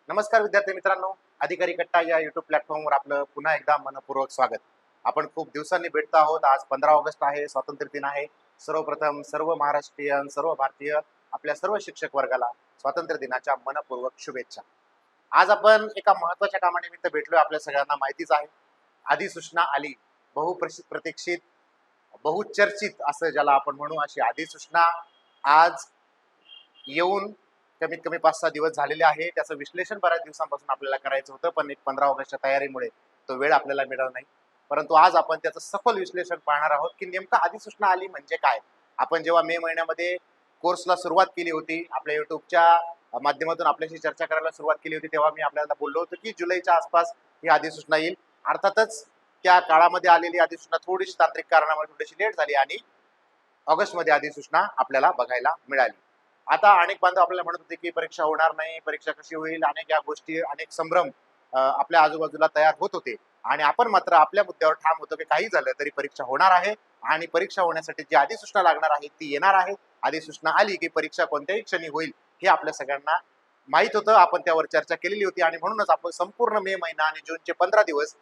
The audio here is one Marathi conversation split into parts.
नमस्कार विद्यार्थी मित्रांनो, अधिकारी कट्टा या युट्यूब प्लॅटफॉर्मवर आपलं पुन्हा एकदा मनपूर्वक स्वागत. आपण खूप दिवसांनी भेटतो आहोत. आज 15 ऑगस्ट आहे, स्वातंत्र्य दिन आहे. सर्वप्रथम सर्व महाराष्ट्रीयन, सर्व भारतीय, आपल्या सर्व शिक्षक वर्गाला स्वातंत्र्य दिनाच्या मनपूर्वक शुभेच्छा. आज आपण एका महत्त्वाच्या कामानिमित्त भेटलोय. आपल्या सगळ्यांना माहितीच आहे, अधिसूचना आली. बहुप्रतीक्षित, बहुचर्चित असं ज्याला आपण म्हणू, अशी अधिसूचना आज येऊन कमीत कमी 5-6 दिवस झालेले आहे. त्याचं विश्लेषण बऱ्याच दिवसांपासून आपल्याला करायचं होतं, पण एक 15 ऑगस्टच्या तयारीमुळे तो वेळ आपल्याला मिळाला नाही. परंतु आज आपण त्याचं सखोल विश्लेषण पाहणार आहोत की नेमकं अधिसूचना आली म्हणजे काय. आपण जेव्हा मे महिन्यामध्ये कोर्सला सुरुवात केली होती, आपल्या युट्यूबच्या माध्यमातून आपल्याशी चर्चा करायला सुरुवात केली होती, तेव्हा मी आपल्याला बोललो होतो की जुलैच्या आसपास ही अधिसूचना येईल. अर्थातच त्या काळामध्ये आलेली अधिसूचना थोडीशी तांत्रिक कारणामुळे थोडीशी लेट झाली आणि ऑगस्टमध्ये अधिसूचना आपल्याला बघायला मिळाली. आता अनेक बांधव आपल्याला म्हणत होते की परीक्षा होणार नाही, परीक्षा कशी होईल, अनेक या गोष्टी, अनेक संभ्रम आपल्या आजूबाजूला तयार होत होते. आणि आपण मात्र आपल्या मुद्द्यावर ठाम होतो की काही झालं तरी परीक्षा होणार आहे आणि परीक्षा होण्यासाठी जी अधिसूचना लागणार आहे ती येणार आहे. अधिसूचना आली की परीक्षा कोणत्याही क्षणी होईल हे आपल्या सगळ्यांना माहीत होतं. आपण त्यावर चर्चा केलेली होती आणि म्हणूनच आपण संपूर्ण मे महिना आणि जूनचे 15 दिवस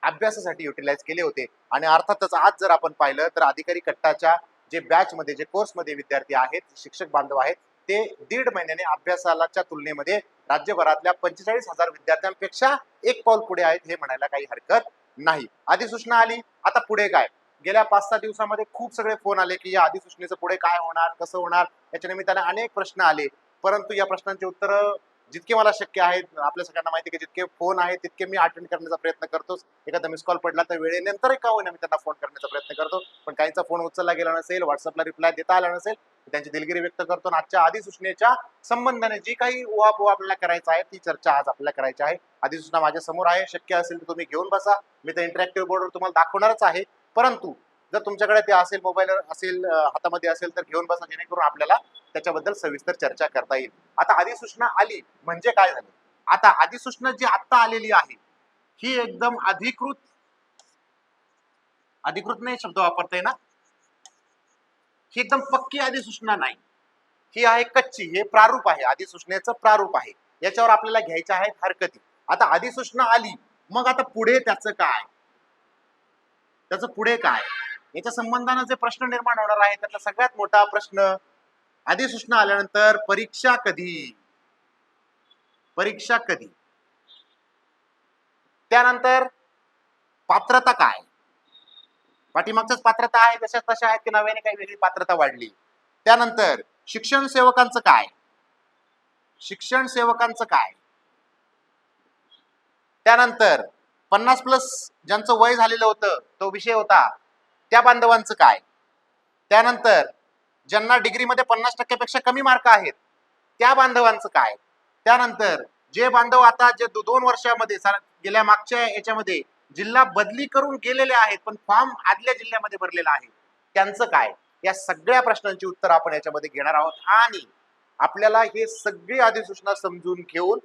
अभ्यासासाठी युटिलाइज केले होते. आणि अर्थातच आज जर आपण पाहिलं तर अधिकारी कट्टाच्या जे बॅचमध्ये, जे कोर्समध्ये विद्यार्थी आहेत, शिक्षक बांधव आहेत, ते 1.5 महिन्याने अभ्यासाच्या तुलनेमध्ये राज्यभरातल्या 45,000 विद्यार्थ्यांपेक्षा एक पाऊल पुढे आहेत हे म्हणायला काही हरकत नाही. अधिसूचना आली, आता पुढे काय. गेल्या 5-6 दिवसामध्ये खूप सगळे फोन आले की या अधिसूचनेचं पुढे काय होणार, कसं होणार, याच्या निमित्ताने अनेक प्रश्न आले. परंतु या प्रश्नांची उत्तरं जितके मला शक्य आहेत, आपल्या सगळ्यांना माहिती की जितके फोन आहेत तितके मी अटेंड करण्याचा प्रयत्न करतोच. एखादा मिस कॉल पडला तर वेळेनंतर का होईना मी त्यांना फोन करण्याचा प्रयत्न करतो. पण काहींचा फोन उचलला गेला नसेल, व्हॉट्सअपला रिप्लाय देता आला नसेल, त्यांची दिलगिरी व्यक्त करतो. आणि आजच्या अधिसूचनेच्या संबंधाने जी काही उहापोह आपल्याला करायचं आहे ती चर्चा आज आपल्याला करायची आहे. अधिसूचना माझ्या समोर आहे, शक्य असेल तर तुम्ही घेऊन बसा. मी तर इंटरॅक्टिव्ह बोर्डवर तुम्हाला दाखवणारच आहे. परंतु जर तुमच्याकडे ते असेल, मोबाईल असेल, हातामध्ये असेल, तर घेऊन बसा, जेणेकरून आपल्याला त्याच्याबद्दल सविस्तर चर्चा करता येईल. आता अधिसूचना आली म्हणजे काय झालं. आता अधिसूचना जी आता आलेली आहे ही एकदम अधिकृत, अधिकृत नाही शब्द वापरता ना, ही एकदम पक्की अधिसूचना नाही, ही आहे कच्ची. हे प्रारूप आहे, अधिसूचनेचं प्रारूप आहे. याच्यावर आपल्याला घ्यायच्या आहेत हरकती. आता अधिसूचना आली, मग आता पुढे त्याचं काय, त्याचं पुढे काय, याच्या संबंधानं जे प्रश्न निर्माण होणार आहे त्यातला सगळ्यात मोठा प्रश्न, अधिसूचना आल्यानंतर परीक्षा कधी, परीक्षा कधी, त्यानंतर पात्रता काय, पाठीमागच्याच पात्रता आहे तशाच तशा आहेत की नव्याने काही वेगळी पात्रता वाढली. त्यानंतर शिक्षण सेवकांचं काय, शिक्षण सेवकांचं काय, त्यानंतर 50+ ज्यांचं वय झालेलं होतं, तो विषय होता, त्या बांधवांचं काय, त्यानंतर ज्यांना डिग्रीमध्ये 50% कमी मार्क आहेत त्या बांधवांचं काय, त्यानंतर जे बांधव आता जे 2 वर्षामध्ये गेल्या मागच्या याच्यामध्ये जिल्हा बदली करून गेलेले आहेत पण फॉर्म आदल्या जिल्ह्यामध्ये भरलेला आहे त्यांचं काय. या सगळ्या प्रश्नांची उत्तर आपण याच्यामध्ये घेणार आहोत. आणि आपल्याला हे सगळी अधिसूचना समजून घेऊन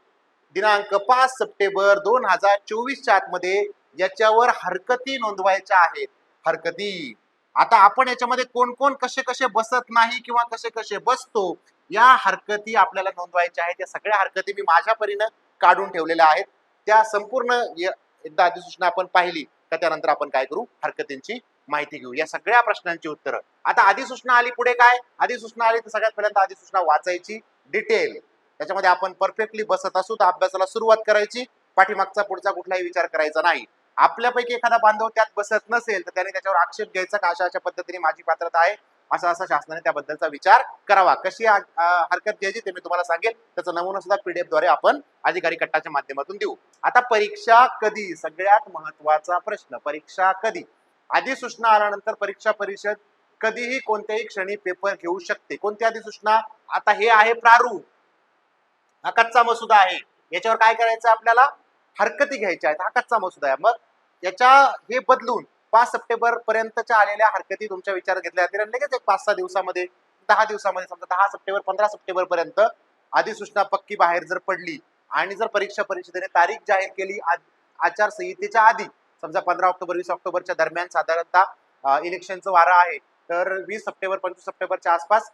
दिनांक 5 सप्टेंबर 2024च्या आतमध्ये याच्यावर हरकती नोंदवायच्या आहेत. हरकती, आता आपण याच्यामध्ये कोण कोण कसे कसे बसत नाही किंवा कसे कसे बसतो या हरकती आपल्याला नोंदवायच्या आहेत. या सगळ्या हरकती मी माझ्या परीनं काढून ठेवलेल्या आहेत. त्या संपूर्ण एकदा अधिसूचना आपण पाहिली का त्यानंतर आपण काय करू, हरकतींची माहिती घेऊ, या सगळ्या प्रश्नांची उत्तरं. आता अधिसूचना आली, पुढे काय. अधिसूचना आली तर सगळ्यात पहिल्यांदा अधिसूचना वाचायची डिटेल. त्याच्यामध्ये आपण परफेक्टली बसत असू तर अभ्यासाला सुरुवात करायची, पाठीमागचा पुढचा कुठलाही विचार करायचा नाही. आपल्यापैकी एखादा बांधव त्यात बसत नसेल तर त्याने त्याच्यावर आक्षेप घ्यायचा का अशा अशा पद्धतीने माझी पात्रता आहे, असा असा शासनाने त्याबद्दलचा विचार करावा. कशी हरकत घ्यायची ते मी तुम्हाला सांगेल. त्याचा नमुना सुद्धा PDF द्वारे आपण अधिकारी कट्टाच्या माध्यमातून देऊ. आता परीक्षा कधी, सगळ्यात महत्वाचा प्रश्न, परीक्षा कधी. अधिसूचना आल्यानंतर परीक्षा परिषद कधीही कोणत्याही क्षणी पेपर घेऊ शकते. कोणती अधिसूचना, आता हे आहे प्रारूप, हा कच्चा मसुदा आहे. याच्यावर काय करायचं आपल्याला, हरकती घ्यायच्या आहेत. हा कच्चा मसुदा आहे. मग याच्या हे बदलून 5 सप्टेंबर पर्यंतच्या आलेल्या हरकती तुमच्या विचारात घेतल्या जातील आणि लगेच एक 5-6 दिवसामध्ये, 10 दिवसामध्ये, समजा 10 सप्टेंबर 15 सप्टेंबर पर्यंत अधिसूचना पक्की बाहेर जर पडली आणि जर परीक्षा परिषदेने तारीख जाहीर केली आचारसंहितेच्या आधी, समजा 15 ऑक्टोबर 20 ऑक्टोबरच्या दरम्यान साधारणतः इलेक्शनचं वारं आहे, तर 20 सप्टेंबर 25 सप्टेंबरच्या आसपास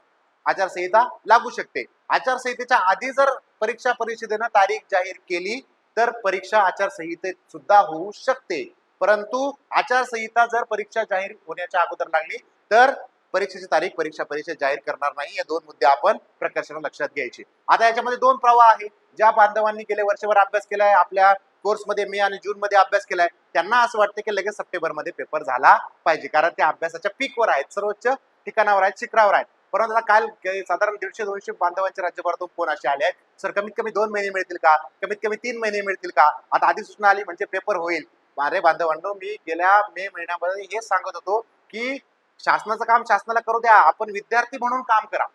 आचारसंहिता लागू शकते. आचारसंहितेच्या आधी जर परीक्षा परिषदेनं तारीख जाहीर केली तर परीक्षा आचारसंहितेत सुद्धा होऊ शकते. परंतु आचारसंहिता जर परीक्षा जाहीर होण्याच्या अगोदर लागली तर परीक्षेची तारीख परीक्षा परिषद जाहीर करणार नाही. या दोन मुद्दे आपण प्रकर्षाने लक्षात घ्यायचे. आता याच्यामध्ये दोन प्रवाह आहे. ज्या बांधवांनी गेले वर्षभर अभ्यास केलाय, आपल्या कोर्समध्ये मे आणि जून मध्ये अभ्यास केलाय, त्यांना असं वाटतं की लगेच सप्टेंबर मध्ये पेपर झाला पाहिजे, कारण ते अभ्यासाच्या पीकवर आहेत, सर्वोच्च ठिकाणावर आहेत, शिखरावर आहेत. परंतु आता काल साधारण 150-200 बांधवांचे राज्यभरातून फोन असे आले आहेत, सर कमीत कमी 2 महिने मिळतील का, कमीत कमी 3 महिने मिळतील का, आता अधिसूचना आली म्हणजे पेपर होईल. अरे बांधवांनो, मी गेल्या मे महिन्यामध्ये हेच सांगत होतो की शासनाचं काम शासनाला करू द्या, आपण विद्यार्थी म्हणून काम करा.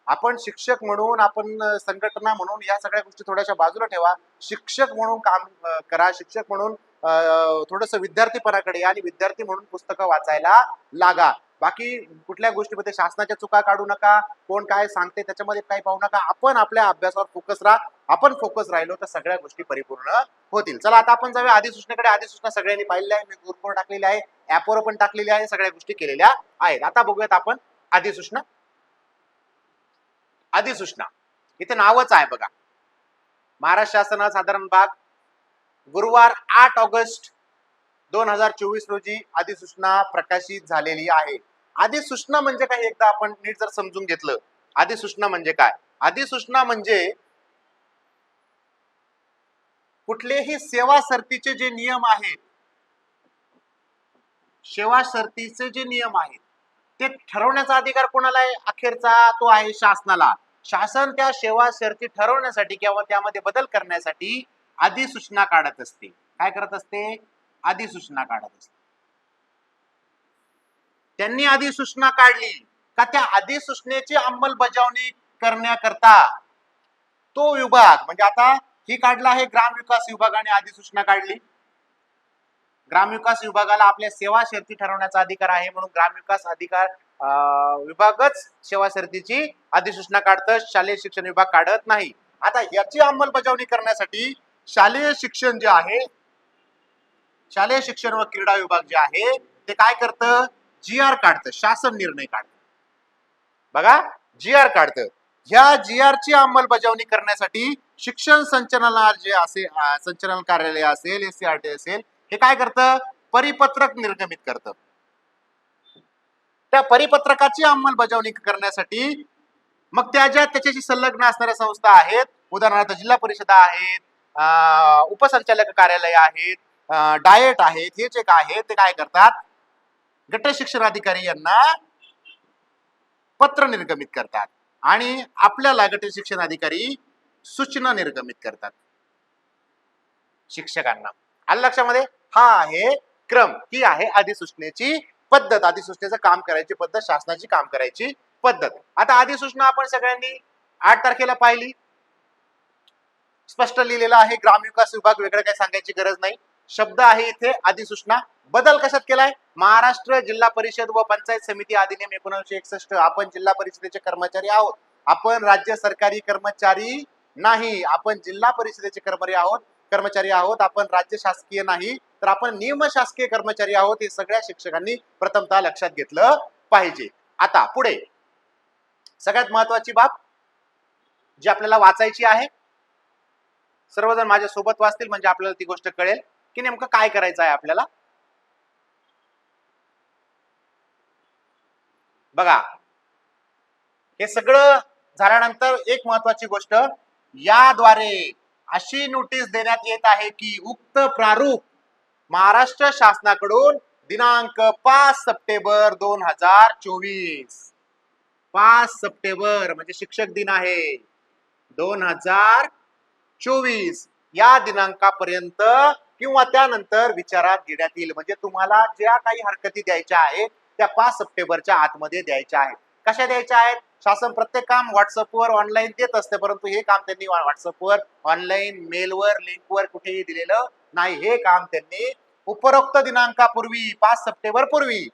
आपण शिक्षक म्हणून, आपण संघटना म्हणून या सगळ्या गोष्टी थोड्याशा बाजूला ठेवा. शिक्षक म्हणून काम करा. शिक्षक म्हणून थोडंसं विद्यार्थीपणाकडे आणि विद्यार्थी म्हणून पुस्तकं वाचायला लागा. बाकी कुठल्या गोष्टीमध्ये शासनाच्या चुका काढू नका, कोण काय सांगते त्याच्यामध्ये काही पाहू नका. आपण आपल्या अभ्यासावर फोकस राहा. आपण फोकस राहिलो तर सगळ्या गोष्टी परिपूर्ण होतील. चला आता आपण जाऊया अधिसूचनेकडे. अधिसूचना सगळ्यांनी पाहिलेली आहे, मी ग्रुपवर टाकलेली आहे, ऍपवर पण टाकलेली आहे, सगळ्या गोष्टी केलेल्या आहेत. आता बघूयात आपण अधिसूचना. अधिसूचना इथे नावच आहे बघा, महाराष्ट्र शासन साधारण भाग, गुरुवार 8 ऑगस्ट 2024 रोजी अधिसूचना प्रकाशित झालेली आहे. अधिसूचना म्हणजे काय, एकदा आपण नीट जर समजून घेतलं, अधिसूचना म्हणजे काय. अधिसूचना म्हणजे कुठलेही सेवा सरतीचे जे नियम आहेत, सेवा सरतीचे जे नियम आहेत ते ठरवण्याचा अधिकार कोणाला आहे, अखेरचा तो आहे शासनाला. शासन त्या सेवा शर्ती ठरवण्यासाठी किंवा त्यामध्ये बदल करण्यासाठी अधिसूचना काढत असते. काय करत असते, अधिसूचना काढत असते. त्यांनी अधिसूचना काढली का त्या अधिसूचनेची अंमलबजावणी करण्याकरता तो विभाग, म्हणजे आता ही काढला आहे ग्रामविकास विभागाने अधिसूचना काढली. ग्रामविकास विभागाला आपल्या सेवा शर्ती ठरवण्याचा अधिकार आहे, म्हणून ग्रामविकास अधिकार विभागच सेवा शर्तीची अधिसूचना काढतं, शालेय शिक्षण विभाग काढत नाही. आता याची अंमलबजावणी करण्यासाठी शालेय शिक्षण जे आहे, शालेय शिक्षण व क्रीडा विभाग जे आहे ते काय करतं, GR काढतं, शासन निर्णय काढतं. बघा, GR काढतं. ह्या GR ची अंमलबजावणी करण्यासाठी शिक्षण संचालनालय जे असेल, संचालन कार्यालय असेल, SCRT असेल, हे काय करतं, परिपत्रक निर्गमित करतं. त्या परिपत्रकाची अंमलबजावणी करण्यासाठी मग त्याच्याशी संलग्न असणाऱ्या संस्था आहेत, उदाहरणार्थ जिल्हा परिषदा आहेत, उपसंचालक कार्यालय आहेत, डाएट आहेत, हे जे काय आहे ते काय करतात, गट शिक्षण अधिकारी यांना पत्र निर्गमित करतात आणि आपल्याला गट शिक्षण अधिकारी सूचना निर्गमित करतात शिक्षकांना. आलं लक्षामध्ये, हा आहे क्रम, ही आहे अधिसूचनेची पद्धत, अधिसूचनेचं काम करायची पद्धत, शासनाची काम करायची पद्धत. आता अधिसूचना आपण सगळ्यांनी 8 तारखेला पाहिली, स्पष्ट लिहिलेलं आहे. ग्रामविकास विभाग वेगळं काही सांगायची गरज नाही, शब्द आहे इथे अधिसूचना. बदल कशात केलाय, महाराष्ट्र जिल्हा परिषद व पंचायत समिती अधिनियम 1961. आपण जिल्हा परिषदेचे कर्मचारी आहोत, आपण राज्य सरकारी कर्मचारी नाही, आपण जिल्हा परिषदेचे कर्मचारी आहोत, आपण राज्य शासकीय नाही, तर आपण निमशासकीय कर्मचारी आहोत. हे सगळ्या शिक्षकांनी प्रथमतः लक्षात घेतलं पाहिजे. आता पुढे सगळ्यात महत्वाची बाब जी आपल्याला वाचायची आहे, सर्वजण माझ्या सोबत वाचतील म्हणजे आपल्याला ती गोष्ट कळेल की नेमकं काय करायचं आहे आपल्याला. बघा, हे सगळं झाल्यानंतर एक महत्वाची गोष्ट, याद्वारे अशी नोटीस देण्यात येत आहे की उक्त प्रारूप महाराष्ट्र शासनाकडून दिनांक 5 सप्टेंबर 2024, 5 सप्टेंबर म्हणजे शिक्षक दिन आहे 2024, या दिनांकापर्यंत किंवा त्यानंतर विचारात घेण्यात येईल. म्हणजे तुम्हाला ज्या काही हरकती द्यायच्या आहेत त्या 5 सप्टेंबरच्या आतमध्ये द्यायच्या आहेत. कशा द्यायच्या आहेत, शासन प्रत्येक काम व्हॉट्सअपवर ऑनलाईन देत असते, परंतु हे काम त्यांनी व्हॉट्सअपवर, ऑनलाईन, मेलवर, लिंकवर कुठेही दिलेलं नाही. हे काम त्यांनी उपरोक्त दिनांकापूर्वी 5 सप्टेंबर पूर्वी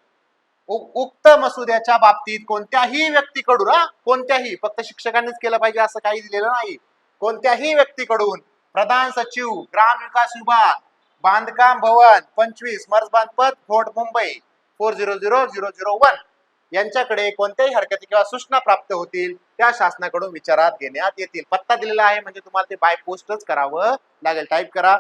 उक्त मसुद्याच्या बाबतीत कोणत्याही व्यक्तीकडून, कोणत्याही, फक्त शिक्षकांनीच केलं पाहिजे असं काही दिलेलं नाही, कोणत्याही व्यक्तीकडून प्रधान सचिव ग्रामविकास विभाग, बांधकाम भवन 25 मर्ज बांधपत फोर्ट मुंबई 400001 यांच्याकडे कोणत्याही हरकती किंवा सूचना प्राप्त होतील त्या शासनाकडून विचारात घेण्यात येतील. पत्ता दिलेला आहे म्हणजे तुम्हाला ते बाय पोस्टच करावं लागेल. टाईप करा,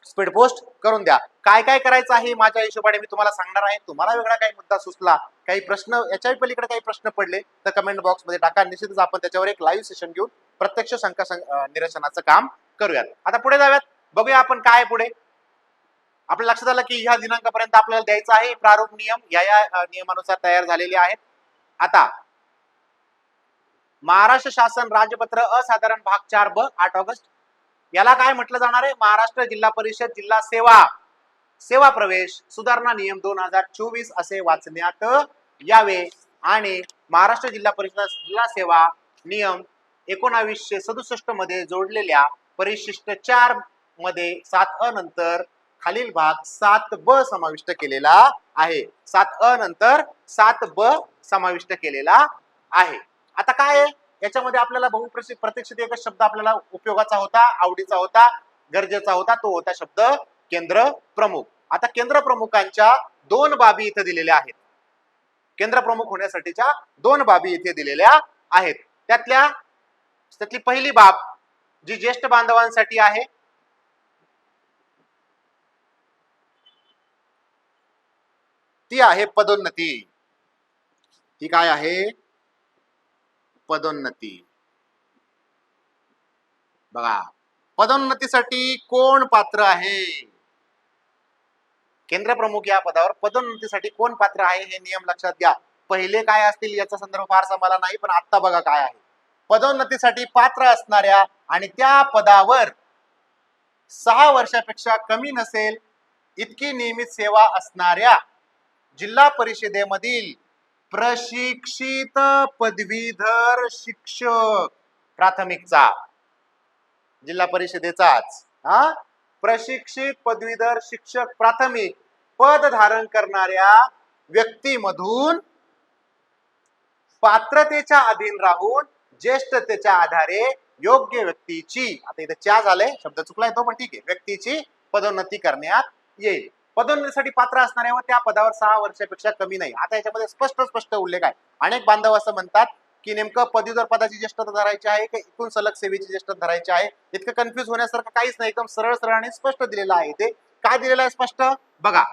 स्पीड पोस्ट करून द्या. काय काय करायचं आहे माझ्या हिशोबाने मी तुम्हाला सांगणार आहे. तुम्हाला वेगळा काही मुद्दा सुचला, काही प्रश्न याच्या पलीकडे काही प्रश्न पडले तर कमेंट बॉक्स मध्ये टाका. निश्चितच आपण त्याच्यावर एक लाईव्ह सेशन घेऊन प्रत्यक्ष शंका निरसनाचं काम करूयात. आता पुढे जाऊयात, बघूया आपण काय पुढे. आपल्या लक्षात आलं की ह्या दिनांकापर्यंत आपल्याला द्यायचं आहे. प्रारूप नियम या नियमानुसार तयार झालेले आहेत. आता महाराष्ट्र शासन राजपत्र असाधारण भाग 4 ब 8 ऑगस्ट याला काय म्हटलं जाणार आहे? महाराष्ट्र जिल्हा परिषद जिल्हा सेवा प्रवेश सुधारणा नियम 2024 असे वाचण्यात यावे आणि महाराष्ट्र जिल्हा परिषद जिल्हा सेवा नियम 1967 मध्ये जोडलेल्या परिशिष्ट 4 मध्ये 7 अ नंतर खालील भाग 7 ब समाविष्ट केलेला आहे. 7 अ नंतर 7 ब समाविष्ट केलेला आहे. आता काय आहे याच्यामध्ये आपल्याला बहुप्रतीक्षित एकच शब्द आपल्याला उपयोगाचा होता, आवडीचा होता, गरजेचा होता, तो होता शब्द केंद्र प्रमुख. आता केंद्र प्रमुखांच्या 2 बाबी इथे दिलेल्या आहेत. केंद्र प्रमुख होण्यासाठीच्या 2 बाबी इथे दिलेल्या आहेत. त्यातली पहिली बाब जी ज्येष्ठ बांधवांसाठी आहे ती आहे पदोन्नती. ती काय आहे? पदोन्नती. बघा, पदोन्नतीसाठी कोण पात्र आहे? केंद्र प्रमुख या पदावर पदोन्नतीसाठी कोण पात्र आहे हे नियम लक्षात घ्या. पहिले काय असतील याचा संदर्भ फारसा मला नाही, पण आता बघा काय आहे. पदोन्नतीसाठी पात्र असणाऱ्या आणि त्या पदावर 6 वर्षापेक्षा कमी नसेल इतकी नियमित सेवा असणाऱ्या जिल्हा परिषदेमधील प्रशिक्षित पदवीधर शिक्षक, प्राथमिकचा, जिल्हा परिषदेचाच प्रशिक्षित पदवीधर शिक्षक प्राथमिक पद धारण करणाऱ्या व्यक्तीमधून पात्रतेच्या अधीन राहून ज्येष्ठतेच्या आधारे योग्य व्यक्तीची, आता इथे च्या झालंय, शब्द चुकलाय तो पण ठीक आहे, व्यक्तीची पदोन्नती करण्यात येईल. पदोन्नतीसाठी पात्र असणारे व त्या पदावर 6 वर्षापेक्षा कमी नाही. आता याच्यामध्ये स्पष्ट उल्लेख आहे. अनेक बांधव असं म्हणतात की नेमकं पदवीधर पदाची ज्येष्ठता धरायची आहे की इथून सलग सेवेची ज्येष्ठता धरायची आहे. इतकं कन्फ्युज होण्यासारखं काहीच नाही, एकदम सरळ आणि स्पष्ट दिलेलं आहे. ते काय दिलेलं आहे स्पष्ट बघा.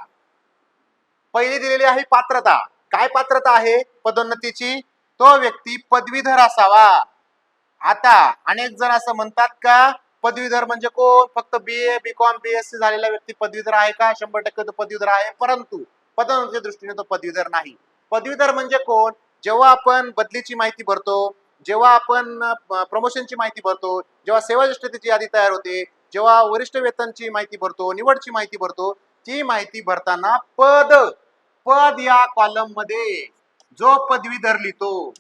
पहिली दिलेली आहे पात्रता. काय पात्रता आहे पदोन्नतीची? तो व्यक्ती पदवीधर असावा. आता अनेक जण असं म्हणतात का पदवीधर म्हणजे कोण? फक्त BA BCom BSc झालेला व्यक्ती पदवीधर आहे का? 100% तो पदवीधर आहे, परंतु पदोन्नतीच्या दृष्टीने तो पदवीधर नाही. पदवीधर म्हणजे कोण? जेव्हा आपण बदलीची माहिती भरतो, जेव्हा आपण प्रमोशनची माहिती भरतो, जेव्हा सेवा ज्येष्ठतेची यादी तयार होते, जेव्हा वरिष्ठ वेतनची माहिती भरतो, निवडची माहिती भरतो, ती माहिती भरताना पद या कॉलम मध्ये जो पदवीधर लिहितो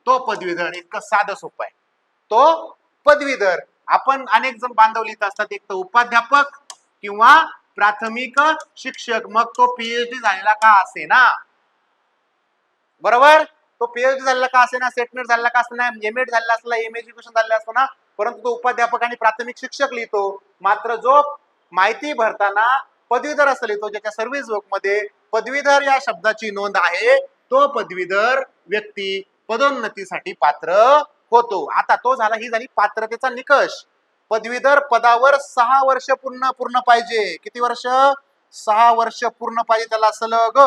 तो पदवीधर. इतकं साधं सोपं आहे. तो पदवीधर. आपण अनेक जण बांधव लिहित असतात, एक तर उपाध्यापक किंवा प्राथमिक शिक्षक, मग तो PhD झालेला का असे ना, बरोबर? तो PhD झालेला का असे ना, सेटनेट झालेला का असे ना, MA झालेला असला, MA एज्युकेशन झालेला असतो ना, परंतु तो उपाध्यापक आणि प्राथमिक शिक्षक लिहितो. मात्र जो माहिती भरताना पदवीधर असं लिहितो, ज्याच्या सर्व्हिस बुक मध्ये पदवीधर या शब्दाची नोंद आहे, तो पदवीधर व्यक्ती पदोन्नतीसाठी पात्र होतो. आता तो झाला, ही झाली पात्रतेचा निकष. पदवीधर पदावर 6 वर्ष पूर्ण पाहिजे. किती वर्ष? 6 वर्ष पूर्ण पाहिजे त्याला सलग.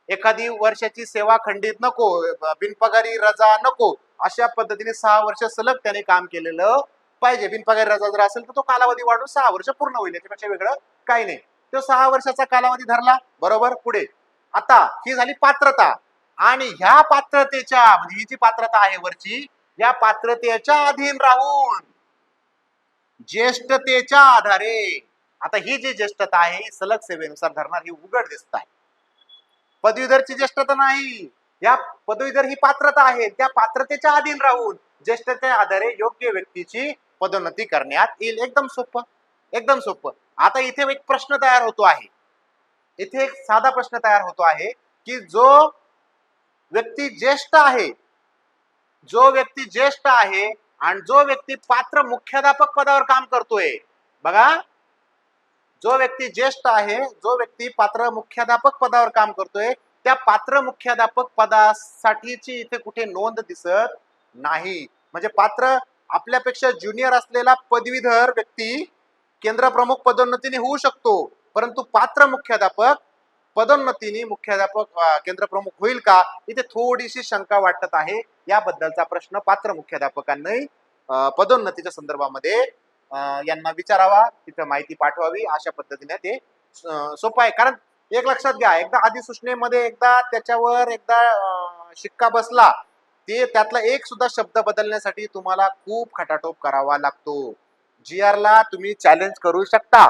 एखादी वर्षाची सेवा खंडित नको, बिनपगारी रजा नको, अशा पद्धतीने 6 वर्ष सलग त्याने काम केलेलं पाहिजे. बिनपगारी रजा जर असेल तर तो कालावधी वाढून 6 वर्ष पूर्ण होईल, याच्यापेक्षा वेगळं काही नाही. तो 6 वर्षाचा कालावधी धरला, बरोबर. पुढे आता ही झाली पात्रता. आणि ह्या पात्रतेच्या, म्हणजे ही जी पात्रता आहे वरची, या पात्रतेच्या अधीन राहून ज्येष्ठतेच्या आधारे, आता ही जी ज्येष्ठता आहे सलग सेवेनुसार धरणार, ही उघड दिसत आहे. पदवीधरची ज्येष्ठता नाही, या पदवीधर ही पात्रता आहे, त्या पात्रतेच्या अधीन राहून ज्येष्ठतेच्या आधारे योग्य व्यक्तीची पदोन्नती करण्यात येईल. एकदम सोपं. आता इथे एक प्रश्न तयार होतो आहे, इथे एक साधा प्रश्न तयार होतो आहे की जो व्यक्ती ज्येष्ठ आहे आणि जो व्यक्ती पात्र मुख्याध्यापक पदावर काम करतोय, बघा, जो व्यक्ती ज्येष्ठ आहे, जो व्यक्ती पात्र मुख्याध्यापक पदावर काम करतोय, त्या पात्र मुख्याध्यापक पदासाठीची इथे कुठे नोंद दिसत नाही. म्हणजे पात्र आपल्यापेक्षा ज्युनियर असलेला पदवीधर व्यक्ती केंद्र प्रमुख पदोन्नतीने होऊ शकतो, परंतु पात्र मुख्याध्यापक पदोन्नतीने मुख्याध्यापक केंद्र प्रमुख होईल का, इथे थोडीशी शंका वाटत आहे. याबद्दलचा प्रश्न पात्र मुख्याध्यापकांनी पदोन्नतीच्या संदर्भामध्ये यांना विचारावा, तिथं माहिती पाठवावी. अशा पद्धतीने ते सोपं आहे. कारण एक लक्षात घ्या, एकदा अधिसूचनेमध्ये एकदा त्याच्यावर एकदा शिक्का बसला, ते त्यातला एक सुद्धा शब्द बदलण्यासाठी तुम्हाला खूप खटाटोप करावा लागतो. GR ला तुम्ही चॅलेंज करू शकता,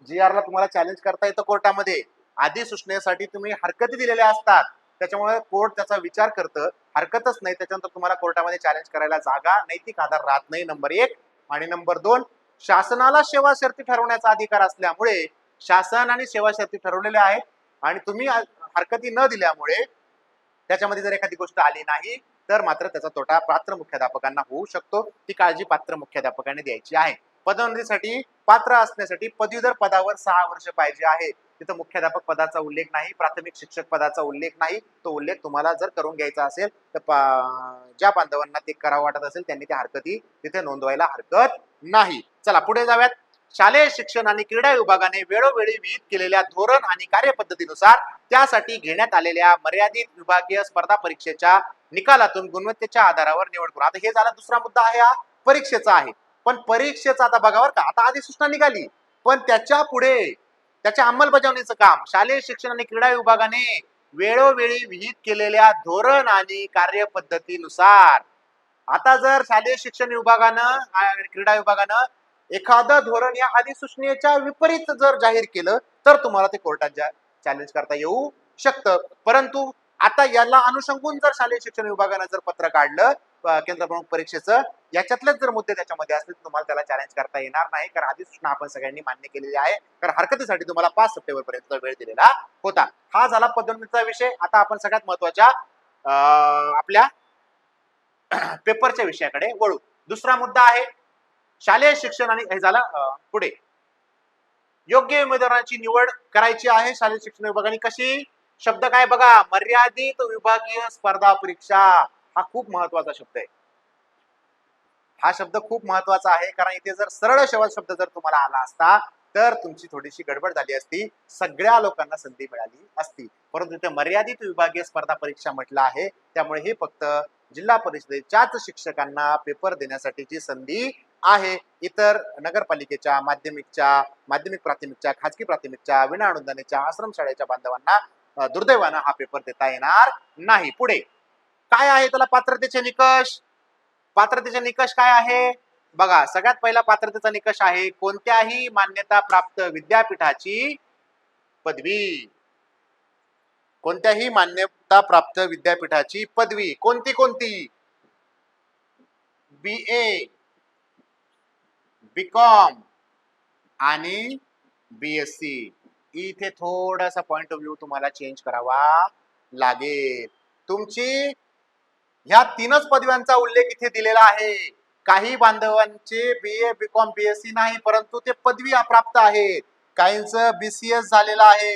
GR ला तुम्हाला चॅलेंज करता येतं कोर्टामध्ये. अधिसूचनेसाठी तुम्ही हरकती दिलेल्या असतात, त्याच्यामुळे कोर्ट त्याचा विचार करतं. हरकतच नाही त्याच्यानंतर तुम्हाला कोर्टामध्ये चॅलेंज करायला जागा, नैतिक आधार राहत नाही, नंबर 1. आणि नंबर 2, शासनाला सेवा शर्ती ठरवण्याचा अधिकार असल्यामुळे शासन आणि सेवा शर्ती ठरवलेल्या आहेत, आणि तुम्ही हरकती न दिल्यामुळे त्याच्यामध्ये जर एखादी गोष्ट आली नाही तर मात्र त्याचा तोटा पात्र मुख्याध्यापकांना होऊ शकतो. ती काळजी पात्र मुख्याध्यापकांनी द्यायची आहे. पदोन्नतीसाठी पात्र असण्यासाठी पदवीधर पदावर 6 वर्ष पाहिजे आहे. तिथं मुख्याध्यापक पदाचा उल्लेख नाही, प्राथमिक शिक्षक पदाचा उल्लेख नाही. तो उल्लेख तुम्हाला जर करून घ्यायचा असेल तर ज्या बांधवांना ते करावं वाटत असेल त्यांनी त्या हरकती तिथे नोंदवायला हरकत नाही. चला पुढे जाऊयात. शालेय शिक्षण आणि क्रीडा विभागाने वेळोवेळी विहित केलेल्या धोरण आणि कार्यपद्धतीनुसार त्यासाठी घेण्यात आलेल्या मर्यादित विभागीय स्पर्धा परीक्षेच्या निकालातून गुणवत्तेच्या आधारावर निवड करू. आता हे झाला दुसरा मुद्दा आहे, हा परीक्षेचा आहे. पण परीक्षेचा आता बघा बरं का, आता अधिसूचना निघाली, पण त्याच्या पुढे त्याच्या अंमलबजावणीचं काम शालेय शिक्षण आणि क्रीडा विभागाने वेळोवेळी विहित केलेल्या धोरण आणि कार्यपद्धतीनुसार. आता जर शालेय शिक्षण विभागानं क्रीडा विभागानं एखादं धोरण या अधिसूचनेच्या विपरीत जर जाहीर केलं तर तुम्हाला ते कोर्टात चॅलेंज करता येऊ शकतं. परंतु आता याला अनुषंगून जर शालेय शिक्षण विभागानं जर पत्र काढलं केंद्र प्रमुख परीक्षेचं, याच्यातलेच जर मुद्दे त्याच्यामध्ये असतील तुम्हाला त्याला चॅलेंज करता येणार नाही, कारण अधिसूचना आपण सगळ्यांनी मान्य केलेली आहे. कारण हरकतीसाठी तुम्हाला 5 सप्टेंबर पर्यंत वेळ दिलेला होता. हा झाला पदोन्नतीचा विषय. आता आपण सगळ्यात महत्वाच्या आपल्या पेपरच्या विषयाकडे वळू. दुसरा मुद्दा आहे शालेय शिक्षण आणि हे झालं. पुढे योग्य उमेदवारांची निवड करायची आहे शालेय शिक्षण विभागाने. कशी? शब्द काय बघा, मर्यादित विभागीय स्पर्धा परीक्षा. हा खूप महत्वाचा शब्द आहे. हा शब्द खूप महत्वाचा आहे, कारण इथे जर सरळ शब्द जर तुम्हाला आला असता तर तुमची थोडीशी गडबड झाली असती, सगळ्या लोकांना संधी मिळाली असती. परंतु इथे मर्यादित विभागीय स्पर्धा परीक्षा म्हटलं आहे, त्यामुळे हे फक्त जिल्हा परिषदेच्याच शिक्षकांना पेपर देण्यासाठीची संधी आहे. इतर नगरपालिकेच्या माध्यमिक प्राथमिकच्या, खाजगी प्राथमिकच्या, विना अनुदानाच्या, आश्रमशाळेच्या बांधवांना दुर्दैवानं हा पेपर देता येणार नाही. पुढे काय आहे त्याला पात्रतेचे निकष? पात्रतेचे निकष काय आहे बघा. सगळ्यात पहिला पात्रतेचा निकष आहे कोणत्याही मान्यता प्राप्त विद्यापीठाची पदवी. कोणत्याही मान्यता प्राप्त विद्यापीठाची पदवी. कोणती? BA, BCom आणि BSc. इथे थोडासा पॉइंट ऑफ व्ह्यू तुम्हाला चेंज करावा लागेल. तुमची ह्या 3च पदव्यांचा उल्लेख इथे दिलेला आहे. काही बांधवांचे BA, BCom, BSc नाही, परंतु ते पदवी प्राप्त आहेत. काहींचं BCS झालेलं आहे,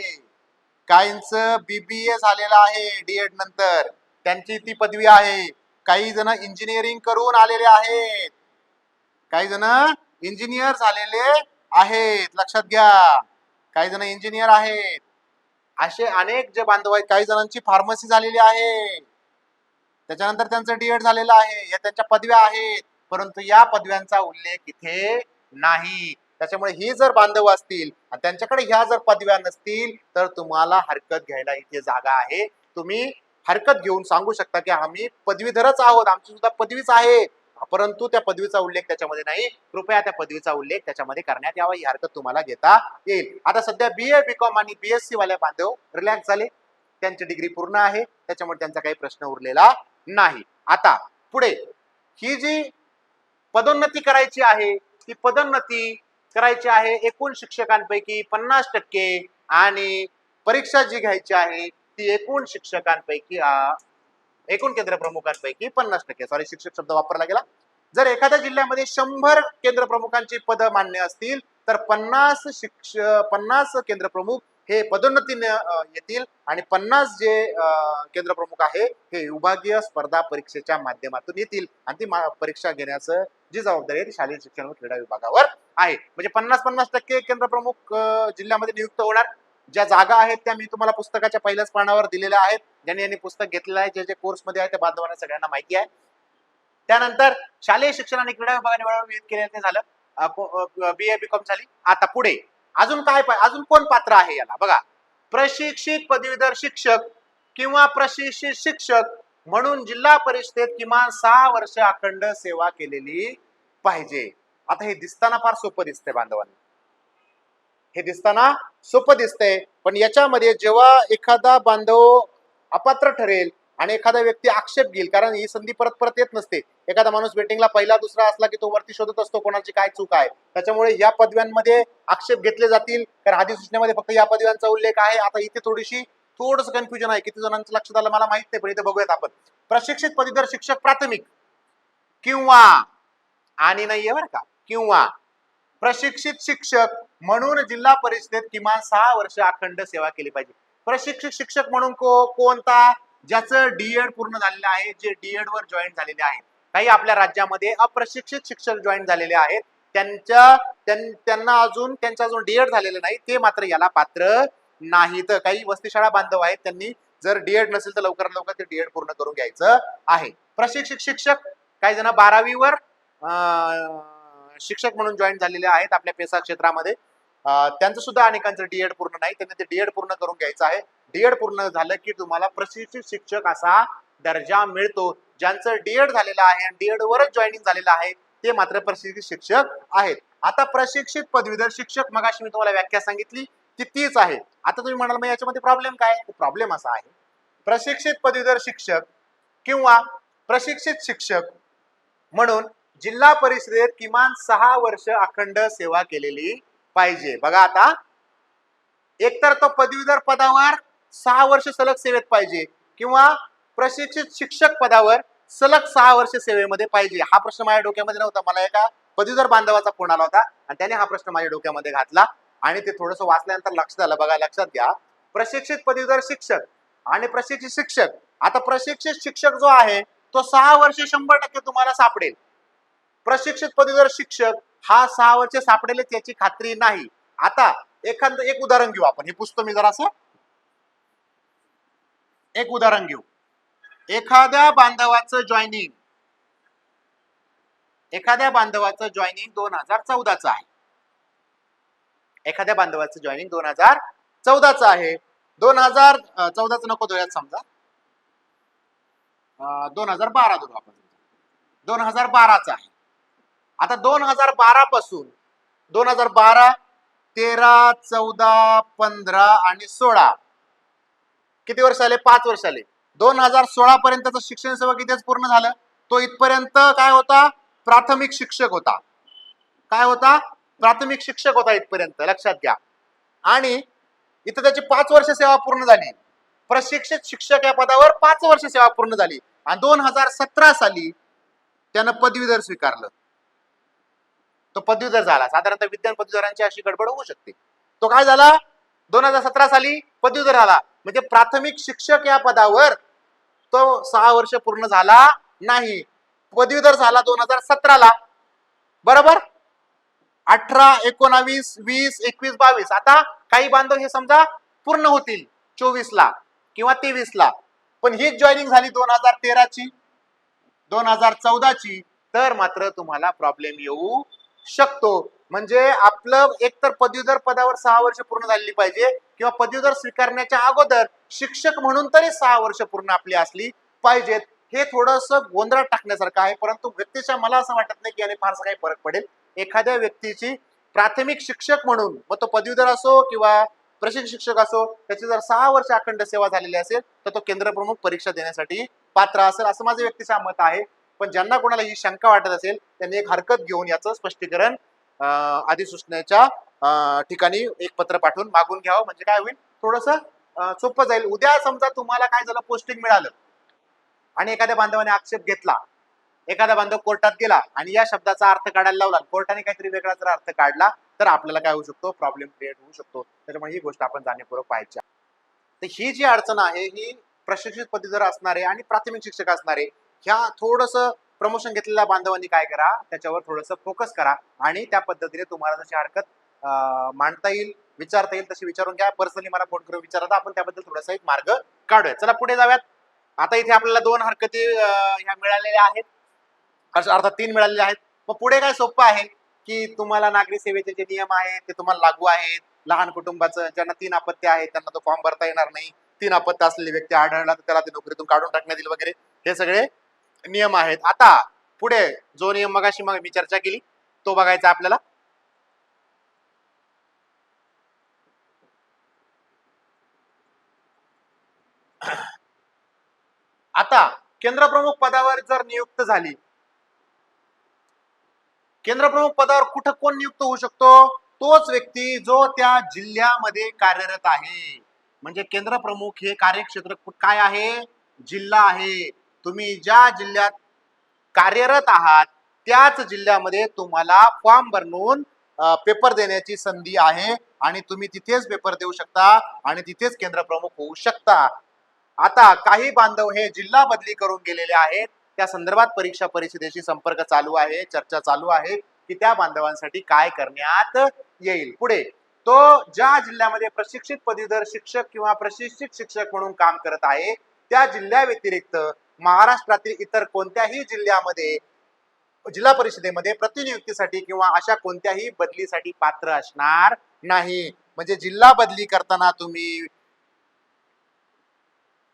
काहींचं BBA झालेलं आहे DED नंतर, त्यांची ती पदवी आहे. काही जण इंजिनिअरिंग करून आलेले आहेत, काही जण इंजिनियर झालेले आहेत, लक्षात घ्या. काही जण इंजिनियर आहेत. असे अनेक जे बांधव आहेत, काही जणांची फार्मसी झालेली आहे, त्याच्यानंतर त्यांचं DED झालेलं आहे, या त्यांच्या पदव्या आहेत, परंतु या पदव्यांचा उल्लेख इथे नाही. त्याच्यामुळे ही जर बांधव असतील आणि त्यांच्याकडे ह्या जर पदव्या नसतील तर तुम्हाला हरकत घ्यायला इथे जागा आहे. तुम्ही हरकत घेऊन सांगू शकता की आम्ही पदवीधरच आहोत, आमची सुद्धा पदवीच आहे, परंतु त्या पदवीचा उल्लेख त्याच्यामध्ये नाही. कृपया त्या पदवीचा उल्लेख त्याच्यामध्ये करण्यात यावा. ही हरकत तुम्हाला घेता येईल. आता सध्या BA, BCom आणि BSc वाल्या बांधव रिलॅक्स झाले, त्यांची डिग्री पूर्ण आहे, त्याच्यामुळे त्यांचा काही प्रश्न उरलेला नाही. आता पुढे ही जी पदोन्नती करायची आहे, ती पदोन्नती करायची आहे एकूण शिक्षकांपैकी 50% आणि परीक्षा जी घ्यायची आहे ती एकूण शिक्षकांपैकी एकूण केंद्र प्रमुखांपैकी 50%. सॉरी, शिक्षक शब्द वापरला गेला. जर एखाद्या जिल्ह्यामध्ये 100 केंद्र प्रमुखांची पदं मान्य असतील तर 50 केंद्र प्रमुख हे पदोन्नतीने येतील आणि 50 जे केंद्र प्रमुख आहे हे विभागीय स्पर्धा परीक्षेच्या माध्यमातून येतील आणि ती परीक्षा घेण्याचं जी जबाबदारी आहे ती शालेय शिक्षण व क्रीडा विभागावर आहे. म्हणजे 50% केंद्र प्रमुख जिल्ह्यामध्ये नियुक्त होणार. ज्या जागा आहेत त्या मी तुम्हाला पुस्तकाच्या पहिल्याच पानावर दिलेल्या आहेत. ज्यांनी यांनी पुस्तक घेतलेलं आहे, जे जे कोर्समध्ये आहे त्या बांधवांना सगळ्यांना माहिती आहे. त्यानंतर शालेय शिक्षण आणि क्रीडा विभागाने विहित केलेलं ते झालं. BA BCom झाली. आता पुढे अजून काय अजून कोण पात्र आहे याला बघा. प्रशिक्षित पदवीधर शिक्षक किंवा प्रशिक्षित शिक्षक म्हणून जिल्हा परिषदेत किमान 6 वर्ष अखंड सेवा केलेली पाहिजे. आता हे दिसताना फार सोपं दिसतंय बांधवांना, हे दिसताना सोपं दिसतंय, पण याच्यामध्ये जेव्हा एखादा बांधव अपात्र ठरेल आणि एखादा व्यक्ती आक्षेप घेईल, कारण ही संधी परत परत येत नसते. एखादा माणूस वेटिंगला पहिला दुसरा असला की तो वरती शोधत असतो कोणाची काय चूक आहे. त्याच्यामुळे या पदव्यांमध्ये आक्षेप घेतले जातील, कारण अधिसूचनेमध्ये फक्त या पदव्यांचा उल्लेख आहे. आता इथे थोडंसं कन्फ्युजन आहे. किती जणांचं लक्षात आलं मला माहित नाही, पण इथे बघूयात आपण. प्रशिक्षित पदवीधर शिक्षक प्राथमिक किंवा आणि नाहीये बरं का, किंवा प्रशिक्षित शिक्षक म्हणून जिल्हा परिषदेत किमान 6 वर्ष अखंड सेवा केली पाहिजे. प्रशिक्षित शिक्षक म्हणून कोणता? ज्याचं डीएड पूर्ण झालेलं आहे, जे डीएड वर जॉईन झालेले आहेत. काही आपल्या राज्यामध्ये अप्रशिक्षित शिक्षक जॉईन झालेले आहेत, त्यांना अजून डीएड झालेलं नाही, ते मात्र याला पात्र नाहीत. काही वस्तीशाळा बांधव आहेत, त्यांनी जर डीएड नसेल तर लवकरात लवकर ते डीएड पूर्ण करून घ्यायचं आहे. प्रशिक्षित शिक्षक काही जण 12वी वर शिक्षक म्हणून जॉईन झालेले आहेत आपल्या पेसा क्षेत्रामध्ये. त्यांचं सुद्धा अनेकांचं डीएड पूर्ण नाही, त्यांनी ते डीएड पूर्ण करून घ्यायचं आहे. डीएड पूर्ण झालं की तुम्हाला प्रशिक्षित शिक्षक असा दर्जा मिळतो. ज्यांचं डीएड झालेलं आहे आणि डीएड वरच जॉईनिंग झालेलं आहे ते मात्र प्रशिक्षित शिक्षक आहेत. आता प्रशिक्षित पदवीधर शिक्षक, मगाशी मी तुम्हाला व्याख्या सांगितली ती तीच आहे. आता तुम्ही म्हणाल मग याच्यामध्ये प्रॉब्लेम काय? प्रॉब्लेम असा आहे, प्रशिक्षित पदवीधर शिक्षक किंवा प्रशिक्षित शिक्षक म्हणून जिल्हा परिषदेत किमान 6 वर्ष अखंड सेवा केलेली पाहिजे. बघा आता, एकतर तो पदवीधर पदावर 6 वर्ष सलग सेवेत पाहिजे किंवा प्रशिक्षित शिक्षक पदावर सलग 6 वर्ष सेवेमध्ये पाहिजे. हा प्रश्न माझ्या डोक्यामध्ये नव्हता. मला एका पदवीधर बांधवाचा फोन आला होता आणि त्याने हा प्रश्न माझ्या डोक्यामध्ये घातला आणि ते थोडंसं वाचल्यानंतर लक्षात आलं. बघा, लक्षात घ्या, प्रशिक्षित पदवीधर शिक्षक आणि प्रशिक्षित शिक्षक. आता प्रशिक्षित शिक्षक जो आहे तो 6 वर्ष 100% तुम्हाला सापडेल. प्रशिक्षित पदवीधर शिक्षक हा 6 वर्ष सापडेल याची खात्री नाही. आता एक उदाहरण घेऊ आपण. हे पुस्तक मी जरासं एक उदाहरण घेऊ. एखाद्या बांधवाचं जॉईनिंग 2014चं आहे. एखाद्या बांधवाचं जॉईनिंग 2014चं आहे. 2014चं नको धरूयात, समजा 2012 धरू आपण. 2012चं आहे. आता 2012 पासून 2012, 13, 14, 15 आणि 16 किती वर्ष आले? 5 वर्ष आले. 2016 पर्यंतचं शिक्षण सेवा कितीच पूर्ण झालं? तो इथपर्यंत काय होता? प्राथमिक शिक्षक होता. काय होता? प्राथमिक शिक्षक होता इथपर्यंत, लक्षात घ्या. आणि इथं त्याची 5 वर्ष सेवा पूर्ण झाली. प्रशिक्षित शिक्षक या पदावर 5 वर्ष सेवा पूर्ण झाली आणि 2017 साली त्यानं पदवीधर स्वीकारलं. तो पदवीधर झाला. साधारणतः विद्यान पदवीधरांची अशी गडबड होऊ शकते. तो काय झाला? 2017 साली पदवीधर झाला. म्हणजे प्राथमिक शिक्षक या पदावर तो 6 वर्ष पूर्ण झाला नाही. पदवीधर झाला 2017ला, बरोबर. 18, 19, 20, 21, 22. आता काही बांधव हे समजा पूर्ण होतील 24ला किंवा 23ला, पण हीच जॉईनिंग झाली 2013ची, 2014ची, तर मात्र तुम्हाला प्रॉब्लेम येऊ शकतो. म्हणजे आपलं एकतर पदवीधर पदावर 6 वर्ष पूर्ण झालेली पाहिजे किंवा पदवीधर स्वीकारण्याच्या अगोदर शिक्षक म्हणून तरी 6 वर्ष पूर्ण आपली असली पाहिजेत. हे थोडंसं गोंधळात टाकण्यासारखं आहे, परंतु व्यक्तीच्या मला असं वाटत नाही की याने फारसा काही फरक पडेल. एखाद्या व्यक्तीची प्राथमिक शिक्षक म्हणून, मग तो पदवीधर असो किंवा प्रशिक्षक शिक्षक असो, त्याची जर 6 वर्ष अखंड सेवा झालेली असेल तर तो केंद्र प्रमुख परीक्षा देण्यासाठी पात्र असेल, असं माझं व्यक्तीचं मत आहे. पण ज्यांना कोणाला ही शंका वाटत असेल त्यांनी एक हरकत घेऊन याचं स्पष्टीकरण अधिसूचनेच्या ठिकाणी एक पत्र पाठवून मागून घ्यावं. म्हणजे काय होईल, थोडंसं सोपं जाईल. उद्या समजा तुम्हाला काय झालं, पोस्टिंग मिळालं आणि एखाद्या बांधवाने आक्षेप घेतला एखादा बांधव कोर्टात गेला आणि या शब्दाचा अर्थ काढायला लावला, कोर्टाने काहीतरी वेगळा जर अर्थ काढला तर आपल्याला काय होऊ शकतो, प्रॉब्लेम क्रिएट होऊ शकतो. त्याच्यामुळे ही गोष्ट आपण जाणीवपूर्वक पाहायची. तर ही जी अडचण आहे ही प्रशिक्षित पदवीधर असणारे आणि प्राथमिक शिक्षक असणारे ह्या थोडस प्रमोशन घेतलेल्या बांधवांनी काय करा, त्याच्यावर थोडस फोकस करा आणि त्या पद्धतीने तुम्हाला जशी हरकत मांडता येईल, विचारता येईल तशी विचारून घ्या. पर्सनली मला फोन करून विचारा, आपण त्याबद्दल थोडासा एक मार्ग काढूया. चला पुढे जाऊयात. आता इथे आपल्याला 2 हरकती ह्या मिळालेल्या आहेत, अर्थात 3 मिळालेले आहेत. मग पुढे काय सोपं आहे की तुम्हाला नागरी सेवेचे जे नियम आहेत ते तुम्हाला लागू आहेत. लहान कुटुंबाचं ज्यांना 3 अपत्य आहेत त्यांना तो फॉर्म भरता येणार नाही. 3 अपत्य असलेली व्यक्ती आढळला तर त्याला ते नोकरीतून काढून टाकण्यात येईल वगैरे, हे सगळे नियम आहेत. आता पुढे जो नियम मगाशी मी चर्चा केली तो बघायचा आपल्याला. आता केंद्रप्रमुख पदावर जर नियुक्त झाली, केंद्रप्रमुख पदावर कुठं कोण नियुक्त होऊ शकतो, तोच व्यक्ती जो त्या जिल्ह्यामध्ये कार्यरत आहे. म्हणजे केंद्रप्रमुख हे कार्यक्षेत्र काय आहे, जिल्हा आहे. तुम्ही ज्या जिल्ह्यात कार्यरत आहात त्याच जिल्ह्यामध्ये तुम्हाला फॉर्म भरून पेपर देण्याची संधी आहे आणि तुम्ही तिथेच पेपर देऊ शकता आणि तिथेच केंद्रप्रमुख होऊ शकता. आता काही बांधव हे जिल्हा बदली करून गेलेले आहेत, त्या संदर्भात परीक्षा परिषदेशी संपर्क चालू आहे, चर्चा चालू आहे की त्या बांधवांसाठी काय करण्यात येईल. पुढे तो ज्या जिल्ह्यामध्ये प्रशिक्षित पदवीधर शिक्षक किंवा प्रशिक्षित शिक्षक म्हणून काम करत आहे त्या जिल्ह्या व्यतिरिक्त महाराष्ट्रातील इतर कोणत्याही जिल्ह्यामध्ये जिल्हा परिषदेमध्ये प्रतिनियुक्तीसाठी किंवा अशा कोणत्याही बदलीसाठी पात्र असणार नाही. म्हणजे जिल्हा बदली करताना तुम्ही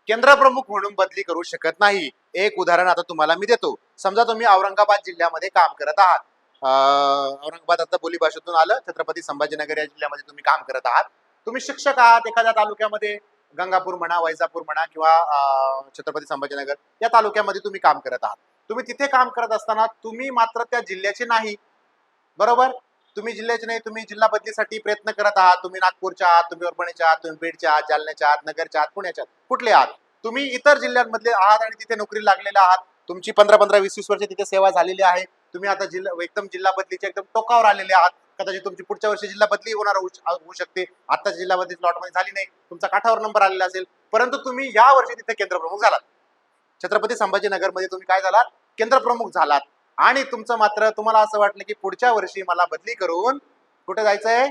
केंद्रप्रमुख म्हणून बदली करू शकत नाही. एक उदाहरण आता तुम्हाला मी देतो. समजा तुम्ही औरंगाबाद जिल्ह्यामध्ये काम करत आहात, औरंगाबाद आता बोली भाषेतून आलं, छत्रपती संभाजीनगर या जिल्ह्यामध्ये तुम्ही काम करत आहात. तुम्ही शिक्षक आहात एखाद्या तालुक्यामध्ये, गंगापूर म्हणा, वैजापूर म्हणा किंवा छत्रपती संभाजीनगर या तालुक्यामध्ये तुम्ही काम करत आहात. तुम्ही तिथे काम करत असताना तुम्ही मात्र त्या जिल्ह्याचे नाही, बरोबर. तुम्ही जिल्ह्याचे नाही, तुम्ही जिल्हा बदलीसाठी प्रयत्न करत आहात. तुम्ही नागपूरच्या आहात, तुम्ही परभणीच्या आहात, तुम्ही बीडच्या आहात, जालन्याच्या आहात, नगरच्या आहात, पुण्याच्या आहात, कुठले आहात तुम्ही, इतर जिल्ह्यांमधले आहात आणि तिथे नोकरी लागलेला आहात. तुमची 15-15, 20-20 वर्ष तिथे सेवा झालेली आहे. तुम्ही आता एकदम जिल्हा बदलीच्या एकदम टोकावर आलेले आहात. कदाचित तुमची पुढच्या वर्षी जिल्हा बदली होऊ शकते. आता जिल्हा बदली लॉटमध्ये झाली नाही, तुमचा काठावर नंबर आलेला असेल, परंतु तुम्ही या वर्षी तिथे केंद्रप्रमुख झालात. छत्रपती संभाजीनगर मध्ये तुम्ही काय झालात, केंद्रप्रमुख झालात. आणि तुमचं मात्र तुम्हाला असं वाटलं की पुढच्या वर्षी मला बदली करून कुठे जायचंय,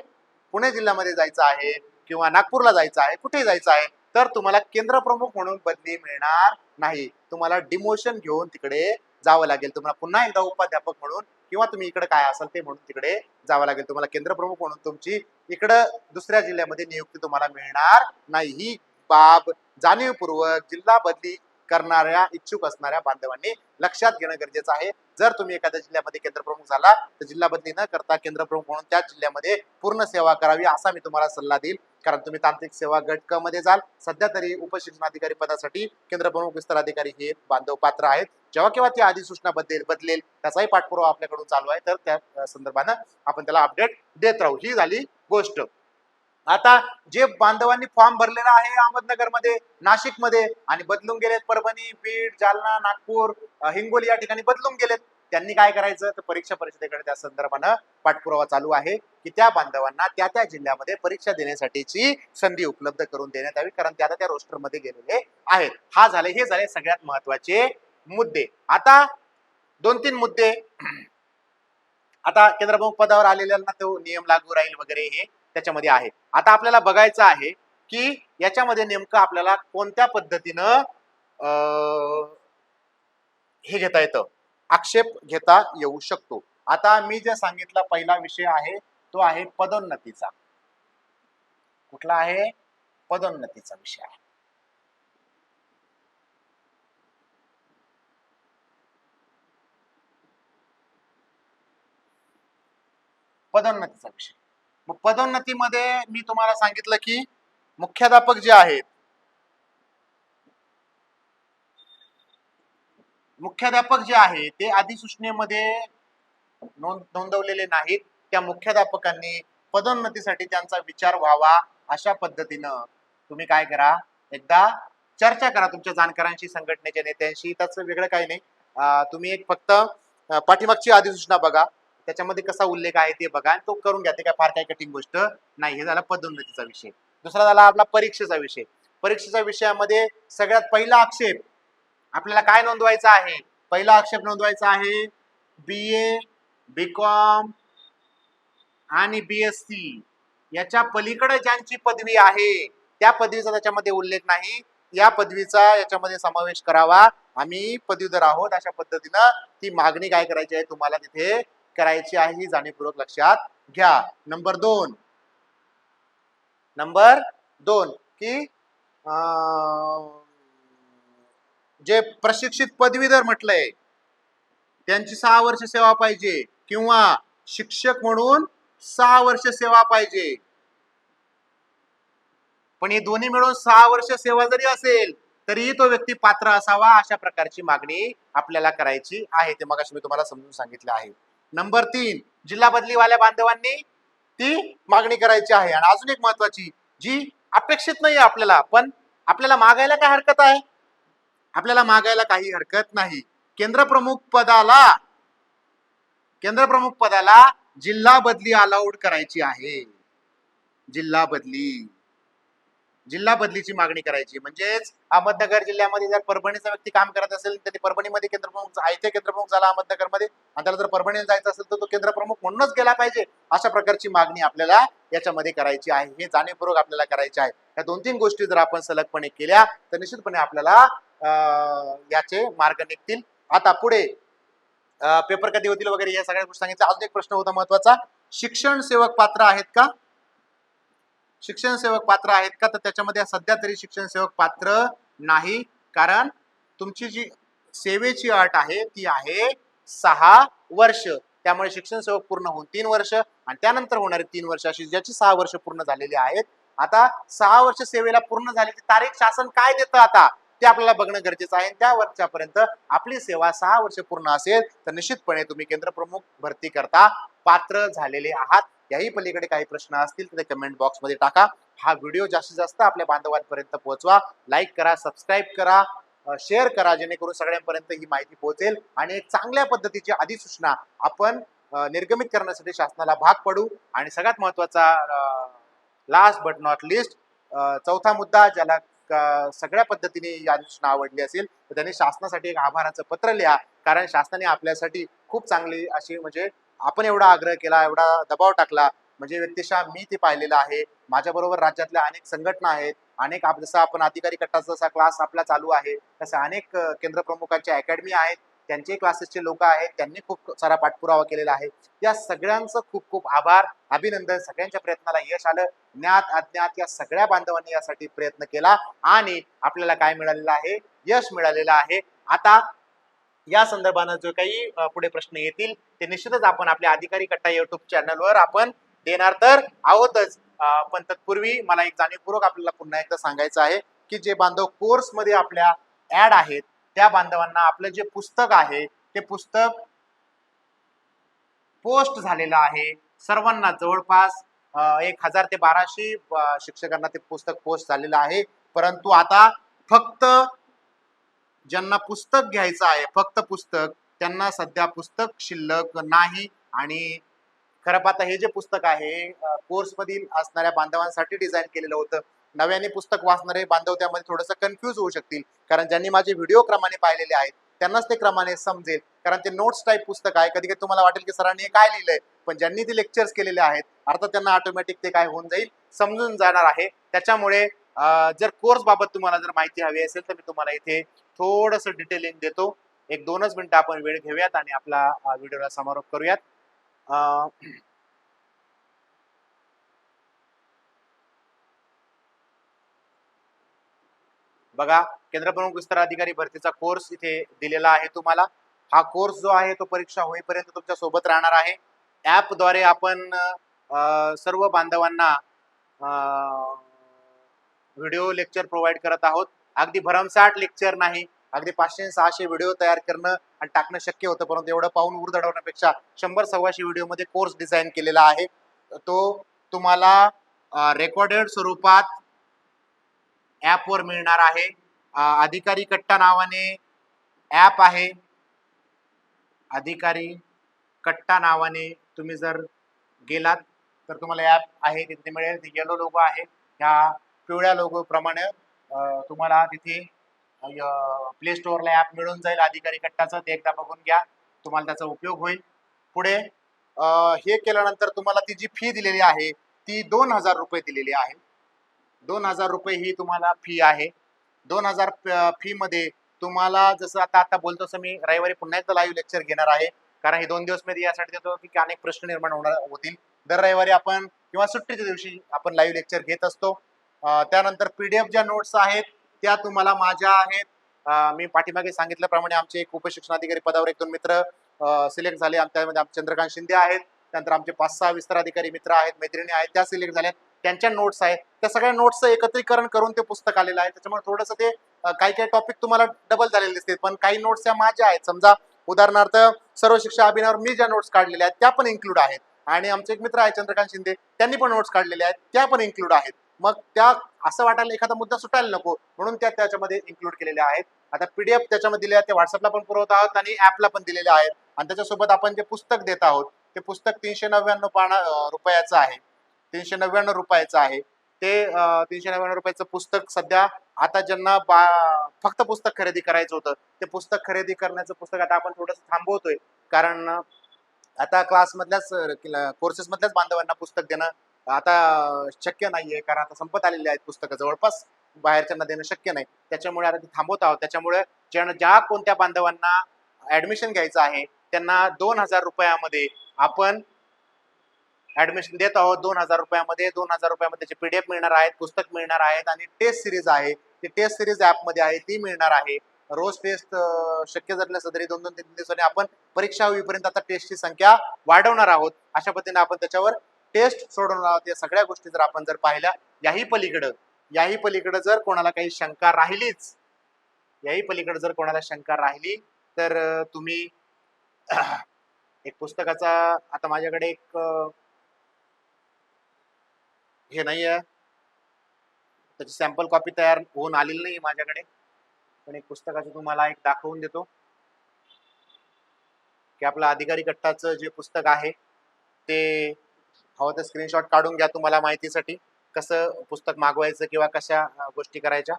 पुणे जिल्ह्यामध्ये जायचं आहे किंवा नागपूरला जायचं आहे, कुठे जायचं आहे, तर तुम्हाला केंद्रप्रमुख म्हणून बदली मिळणार नाही. तुम्हाला डिमोशन घेऊन तिकडे जावं लागेल. तुम्हाला पुन्हा एकदा उपाध्यापक म्हणून किंवा तुम्ही इकडे काय असाल ते म्हणून तिकडे जावं लागेल. तुम्हाला केंद्रप्रमुख म्हणून तुमची इकडं दुसऱ्या जिल्ह्यामध्ये नियुक्ती तुम्हाला मिळणार नाही. ही बाब जाणीवपूर्वक जिल्हा बदली करणाऱ्या इच्छुक असणाऱ्या बांधवांनी लक्षात घेणं गरजेचं आहे. जर तुम्ही एखाद्या जिल्ह्यामध्ये केंद्रप्रमुख झाला तर जिल्हा बदली न करता केंद्रप्रमुख म्हणून त्याच जिल्ह्यामध्ये पूर्ण सेवा करावी असा मी तुम्हाला सल्ला देईल. कारण तुम्ही तांत्रिक सेवा गट क मध्ये जाल. सध्या तरी उपशिक्षणाधिकारी पदासाठी केंद्रप्रमुख विस्तार अधिकारी हे बांधव पात्र आहेत. जेव्हा केव्हा ती अधिसूचना बदलेल त्याचाही पाठपुरावा आपल्याकडून चालू आहे, तर त्या संदर्भानं आपण त्याला अपडेट देत राहू. ही झाली गोष्ट. आता जे बांधवांनी फॉर्म भरलेला आहे अहमदनगर मध्ये, नाशिक मध्ये आणि बदलून गेलेत परभणी, बीड, जालना, नागपूर, हिंगोली या ठिकाणी बदलून गेलेत, त्यांनी काय करायचं, तर परीक्षा परिषदेकडे त्या संदर्भानं पाठपुरावा चालू आहे की त्या बांधवांना त्या त्या जिल्ह्यामध्ये परीक्षा देण्यासाठीची संधी उपलब्ध करून देण्यात यावी, कारण ते आता त्या रोस्टर मध्ये गेलेले आहेत. हे झाले सगळ्यात महत्वाचे मुद्दे. आता 2-3 मुद्दे आता केंद्रप्रमुख पदावर आलेल्यांना तो नियम लागू राहील वगैरे हे त्याच्यामध्ये आहे. आता आपल्याला बघायचं आहे की याच्यामध्ये नेमकं आपल्याला कोणत्या पद्धतीनं हे घेता येतं, आक्षेप घेता येऊ शकतो. आता मी जे सांगितलं पहिला विषय आहे तो आहे पदोन्नतीचा. कुठला आहे, पदोन्नतीचा विषय आहे. पदोन्नतीचा विषय. मग पदोन्नतीमध्ये मी तुम्हाला सांगितलं की मुख्याध्यापक जे आहेत, मुख्याध्यापक जे आहे ते अधिसूचनेमध्ये नोंदवलेले नाहीत. त्या मुख्याध्यापकांनी पदोन्नतीसाठी त्यांचा विचार व्हावा अशा पद्धतीनं तुम्ही काय करा, एकदा चर्चा करा तुमच्या जाणकारांशी, संघटनेच्या नेत्यांशी. त्याचं वेगळं काही नाही, तुम्ही एक फक्त पाठीमागची अधिसूचना बघा, त्याच्यामध्ये कसा उल्लेख आहे ते बघा आणि तो करून घ्या. ते काय फार काही कठीण गोष्ट नाही. हे झाला पदोन्नतीचा विषय. दुसरा झाला आपला परीक्षेचा विषय. परीक्षेच्या विषयामध्ये सगळ्यात पहिला आक्षेप आपल्याला काय नोंदवायचा आहे? पहिला आक्षेप नोंदवायचा आहे BA, BCom आणि BSc याच्या पलीकडे ज्यांची पदवी आहे त्या पदवीचा त्याच्यामध्ये उल्लेख नाही. या पदवीचा याच्यामध्ये समावेश करावा. आम्ही पदवीधर आहोत अशा पद्धतीनं ती मागणी काय करायची आहे तुम्हाला तिथे करायची आहे, ही जाणीवपूर्वक लक्षात घ्या. नंबर दोन की जे प्रशिक्षित पदवीधर म्हटलंय त्यांची 6 वर्ष सेवा पाहिजे किंवा शिक्षक म्हणून 6 वर्ष सेवा पाहिजे. पण हे दोन्ही मिळून 6 वर्ष सेवा जरी असेल तरीही तो व्यक्ती पात्र असावा, अशा प्रकारची मागणी आपल्याला करायची आहे. ते मगाशी मी तुम्हाला समजून सांगितलं आहे. नंबर 3, जिल्हा बदलीवाल्या बांधवांनी ती मागणी करायची आहे. आणि अजून एक महत्वाची जी अपेक्षित नाही आपल्याला, पण आपल्याला मागायला काय हरकत आहे? आपल्याला मागायला काही हरकत नाही. केंद्र प्रमुख पदाला जिल्हा बदली अलाउड करायची आहे. जिल्हा बदलीची मागणी करायची. म्हणजेच अहमदनगर जिल्ह्यामध्ये जर परभणीचा व्यक्ती काम करत असेल तर ते परभणीमध्ये केंद्रप्रमुख आहे, केंद्रप्रमुख झाला अहमदनगरमध्ये आणि त्याला जर परभणीला जायचं असेल तर तो केंद्रप्रमुख म्हणूनच गेला पाहिजे. अशा प्रकारची मागणी आपल्याला याच्यामध्ये करायची आहे. हे जाणीवपूर्वक आपल्याला करायचे आहे. या 2-3 गोष्टी जर आपण सलगपणे केल्या तर निश्चितपणे आपल्याला याचे मार्ग निघतील. आता पुढे पेपर कधी होतील वगैरे या सगळ्या गोष्टी सांगितल्या. अजून एक प्रश्न होता महत्वाचा, शिक्षण सेवक पात्र आहेत का? शिक्षण सेवक पात्र आहेत का? तर त्याच्यामध्ये सध्या तरी शिक्षण सेवक पात्र नाही, कारण तुमची जी सेवेची अट आहे ती आहे 6 वर्ष. त्यामुळे शिक्षण सेवक पूर्ण होऊन 3 वर्ष आणि त्यानंतर होणारे 3 वर्ष अशी ज्याची 6 वर्ष पूर्ण झालेली आहेत. आता 6 वर्ष सेवेला पूर्ण झाल्याची तारीख शासन काय देतं आता ते आपल्याला बघणं गरजेचं आहे. त्या वर्षापर्यंत आपली सेवा 6 वर्ष पूर्ण असेल तर निश्चितपणे तुम्ही केंद्रप्रमुख भरती करता पात्र झालेले आहात. याही पलीकडे काही प्रश्न असतील तर ते कमेंट बॉक्समध्ये टाका. हा व्हिडिओ जास्तीत जास्त आपल्या बांधवांपर्यंत पोहोचवा. लाईक करा, सबस्क्राईब करा, शेअर करा, जेणेकरून सगळ्यांपर्यंत ही माहिती पोहोचेल आणि एक चांगल्या पद्धतीची अधिसूचना आपण निर्गमित करण्यासाठी शासनाला भाग पडू. आणि सगळ्यात महत्वाचा लास्ट बट नॉट लिस्ट चौथा मुद्दा, ज्याला सगळ्या पद्धतीने ही अधिसूचना आवडली असेल तर त्यांनी शासनासाठी एक आभाराचं पत्र लिहा. कारण शासनाने आपल्यासाठी खूप चांगली अशी म्हणजे आपण एवढा आग्रह केला, एवढा दबाव टाकला, म्हणजे व्यक्तिशः मी ते पाहिलेलं आहे. माझ्याबरोबर राज्यातल्या अनेक संघटना आहेत, अनेक जसं आपण अधिकारी कट्टाचा जसा क्लास आपला चालू आहे तसं अनेक केंद्र प्रमुखांच्या अकॅडमी आहेत, त्यांचे क्लासेसचे लोक आहेत, त्यांनी खूप सारा पाठपुरावा केलेला आहे. या सगळ्यांचं खूप खूप आभार, अभिनंदन. सगळ्यांच्या प्रयत्नाला यश आलं. ज्ञात अज्ञात या सगळ्या बांधवांनी यासाठी प्रयत्न केला आणि आपल्याला काय मिळालेलं आहे? यश मिळालेलं आहे. आता या संदर्भानं जो काही पुढे प्रश्न येतील ते निश्चितच आपण आपल्या अधिकारी कट्टा युट्यूब चॅनलवर आपण देणार तर आहोतच. पण तत्पूर्वी मला एक जाणीवपूर्वक आपल्याला पुन्हा एकदा सांगायचं आहे की जे बांधव कोर्समध्ये आपल्या ऍड आहेत त्या बांधवांना आपलं जे पुस्तक आहे ते पुस्तक पोस्ट झालेलं आहे. सर्वांना जवळपास 1000 ते 1200 शिक्षकांना ते पुस्तक पोस्ट झालेलं आहे. परंतु आता फक्त ज्यांना पुस्तक घ्यायचं आहे, फक्त पुस्तक, त्यांना सध्या पुस्तक शिल्लक नाही. आणि खरं पाहता हे जे पुस्तक आहे कोर्स मधील असणाऱ्या बांधवांसाठी डिझाईन केलेलं होतं. नव्याने पुस्तक वाचणारे बांधव त्यामध्ये थोडंसं कन्फ्यूज होऊ शकतील, कारण ज्यांनी माझे व्हिडिओ क्रमाने पाहिलेले आहेत त्यांनाच ते क्रमाने समजेल, कारण ते नोट्स टाईप पुस्तक आहे. कधी कधी तुम्हाला वाटेल की सरांनी काय लिहिलंय, पण ज्यांनी ते लेक्चर्स केलेले आहेत अर्थात त्यांना ऑटोमॅटिक ते काय होऊन जाईल, समजून जाणार आहे. त्याच्यामुळे जर कोर्स बाबत तुम्हाला जर माहिती हवी असेल तर मी तुम्हाला इथे थोडंसं डिटेलिंग देतो. 1-2च मिनिटं आपण वेळ घेऊयात आणि आपला व्हिडिओला समारोप करूयात. बघा, केंद्रप्रमुख विस्तार अधिकारी भरतीचा कोर्स इथे दिलेला आहे तुम्हाला. हा कोर्स जो आहे तो परीक्षा होईपर्यंत तुमच्या सोबत राहणार आहे. ऍपद्वारे आपण सर्व बांधवांना व्हिडिओ लेक्चर प्रोव्हाइड करत आहोत. अगदी भरमसाठ लेक्चर नाही, अगदी 500-600 व्हिडिओ तयार करणं आणि टाकणं शक्य होतं, परंतु एवढं पाहून उडवण्यापेक्षा 100-125 व्हिडिओमध्ये कोर्स डिझाईन केलेला आहे. तो तुम्हाला रेकॉर्डेड स्वरूपात ऍपवर मिळणार आहे. अधिकारी कट्टा नावाने ऍप आहे. अधिकारी कट्टा नावाने तुम्ही जर गेलात तर तुम्हाला ॲप आहे तिथे मिळेल. येलो लोगो आहे, ह्या पिवळ्या लोगो प्रमाणे तुम्हाला तिथे प्ले स्टोअरला ॲप मिळून जाईल अधिकारी कट्टाचं. ते एकदा बघून घ्या, तुम्हाला त्याचा उपयोग होईल. पुढे हे केल्यानंतर तुम्हाला ती जी फी दिलेली आहे ती 2,000 रुपये दिलेली आहे. 2,000 रुपये ही तुम्हाला फी आहे. 2,000 फी मध्ये तुम्हाला जसं आता आता बोलतो तसं मी रविवारी पुन्हा एकदा लाईव्ह लेक्चर घेणार आहे. कारण हे 2 दिवस मी यासाठी देतो की अनेक प्रश्न निर्माण होतील. दर रविवारी आपण किंवा सुट्टीच्या दिवशी आपण लाईव्ह लेक्चर घेत असतो. त्यानंतर PDF ज्या नोट्स आहेत त्या तुम्हाला माझ्या आहेत. मी पाठीमागे सांगितल्याप्रमाणे आमचे एक उपशिक्षणाधिकारी पदावर 1-2 मित्र सिलेक्ट झाले. त्यामध्ये आमचे चंद्रकांत शिंदे आहेत. त्यानंतर आमचे 5-6 विस्तार अधिकारी मित्र आहेत, मैत्रिणी आहेत, त्या सिलेक्ट झाल्यात. त्यांच्या नोट्स आहेत. त्या सगळ्या नोट्सचं एकत्रीकरण करून ते पुस्तक आलेलं आहे. त्याच्यामुळे थोडंसं ते काही काही टॉपिक तुम्हाला डबल झालेले दिसतील, पण काही नोट्स त्या माझ्या आहेत. समजा उदाहरणार्थ सर्व शिक्षा अभियानावर मी ज्या नोट्स काढलेल्या आहेत त्या पण इन्क्लूड आहेत. आणि आमचे एक मित्र आहे चंद्रकांत शिंदे, त्यांनी पण नोट्स काढलेल्या आहेत, त्या पण इन्क्लूड आहेत. मग त्या असं वाटायला एखादा मुद्दा सुटायला नको म्हणून त्या त्याच्यामध्ये इन्क्लूड केलेल्या आहेत. आता PDF त्याच्यामध्ये दिले आहेत, ते व्हॉट्सअपला पण पुरवत आहोत आणि ॲपला पण दिलेले आहेत. आणि त्याच्यासोबत आपण जे पुस्तक देत आहोत ते पुस्तक 399 रुपयाचं आहे. 399 रुपयाचं आहे ते. 399 रुपयाचं पुस्तक सध्या आता ज्यांना फक्त पुस्तक खरेदी करायचं होतं ते पुस्तक खरेदी करण्याचं पुस्तक आता आपण थोडंसं थांबवतोय. कारण आता क्लासमधल्याच कोर्सेसमधल्याच बांधवांना पुस्तक देणं आता शक्य नाहीये, कारण आता संपत आलेली आहेत पुस्तकं जवळपास, बाहेरच्यांना देणं शक्य नाही. त्याच्यामुळे आता ते थांबवत आहोत. त्याच्यामुळे ज्या कोणत्या बांधवांना ऍडमिशन घ्यायचं आहे त्यांना 2,000 रुपयामध्ये आपण ऍडमिशन देत आहोत. 2,000 रुपयामध्ये 2,000 रुपयामध्ये त्याचे PDF मिळणार आहेत, पुस्तक मिळणार आहेत आणि टेस्ट सिरीज आहे ती टेस्ट सिरीज ॲपमध्ये आहे ती मिळणार आहे. रोज टेस्ट शक्य जर नसलं तरी 2-2-3 दिवसांनी आपण परीक्षा होईपर्यंत आता टेस्टची संख्या वाढवणार आहोत. अशा पद्धतीने आपण त्याच्यावर टेस्ट सोडवणार आहोत. या सगळ्या गोष्टी जर आपण जर पाहिल्या, याही पलीकडे जर कोणाला काही शंका राहिलीच, याही पलीकडे जर कोणाला शंका राहिली तर तुम्ही एक पुस्तकाचा आता माझ्याकडे एक हे नाही आहे, त्याची सॅम्पल कॉपी तयार होऊन आलेली नाही माझ्याकडे, पण एक पुस्तकाचं तुम्हाला एक दाखवून देतो की आपलं अधिकारी कट्टाचं जे पुस्तक आहे ते हवं तर स्क्रीनशॉट काढून घ्या तुम्हाला माहितीसाठी कसं पुस्तक मागवायचं किंवा कशा गोष्टी करायच्या.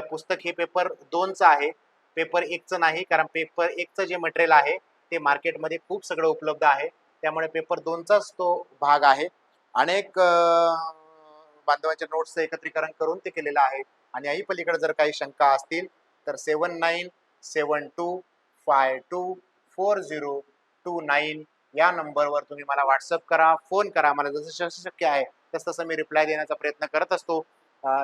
पुस्तक हे पेपर 2चं आहे, पेपर 1चं नाही. कारण पेपर 1चं जे मटेरियल आहे ते मार्केटमध्ये खूप सगळं उपलब्ध आहे, त्यामुळे पेपर 2चाच तो भाग आहे. अनेक बांधवांच्या नोट्सचं एकत्रीकरण करून ते केलेलं आहे. आणि याही पलीकडे जर काही शंका असतील तर 7972524029 या नंबरवर तुम्ही मला व्हॉट्सअप करा, फोन करा. मला जसं शक्य आहे तसं मी रिप्लाय देण्याचा प्रयत्न करत असतो.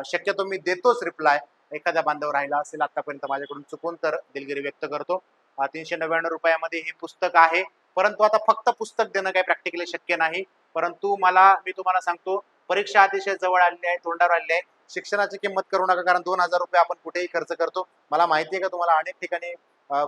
शक्यतो मी देतोच रिप्लाय. एखाद्या बांधव राहिला असेल आतापर्यंत माझ्याकडून चुकून तर दिलगिरी व्यक्त करतो. 399 रुपयामध्ये हे पुस्तक आहे, परंतु आता फक्त पुस्तक देणं काही प्रॅक्टिकली शक्य नाही. परंतु मी तुम्हाला सांगतो, परीक्षा अतिशय जवळ आलेली आहे, तोंडावर आलेली आहे. शिक्षणाची किंमत करू नका, कारण 2,000 रुपये आपण कुठेही खर्च करतो. मला माहिती आहे का तुम्हाला अनेक ठिकाणी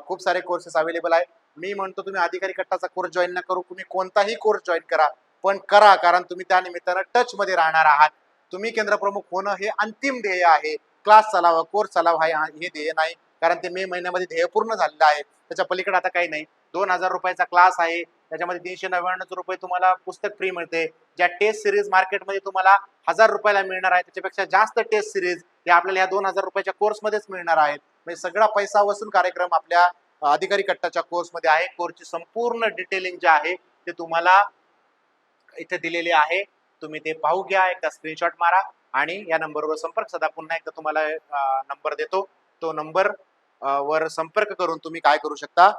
खूप सारे कोर्सेस अवेलेबल आहे. मी म्हणतो तुम्ही अधिकारी कट्टाचा कोर्स जॉईन न करू, तुम्ही कोणताही कोर्स जॉईन करा, पण करा, कारण तुम्ही त्या निमित्तानं टच मध्ये राहणार आहात. तुम्ही केंद्रप्रमुख होणं हे अंतिम ध्येय आहे. क्लास चालावा, कोर्स चालावा हे ध्येय नाही, कारण ते मे महिन्यामध्ये ध्येय पूर्ण झालेलं आहे. त्याच्या पलीकडे आता काही नाही. 2,000 रुपयाचा क्लास आहे, त्याच्यामध्ये 399 रुपये तुम्हाला पुस्तक फ्री मिळते. ज्या टेस्ट सिरीज मार्केटमध्ये तुम्हाला 1,000 रुपयाला मिळणार आहे त्याच्यापेक्षा जास्त टेस्ट सिरीज या आपल्याला या 2,000 रुपयाच्या कोर्समध्येच मिळणार आहेत. म्हणजे सगळा पैसा वसूल कार्यक्रम आपल्या अधिकारी कट्टाच्या कोर्समध्ये आहे. कोर्सची संपूर्ण डिटेलिंग जे आहे ते तुम्हाला इथे दिलेले आहे. तुम्ही ते पाहू घ्या, एकदा स्क्रीनशॉट मारा आणि या नंबरवर संपर्क साधा. पुन्हा एकदा तुम्हाला नंबर देतो, तो नंबर वर संपर्क करून तुम्ही काय करू शकता,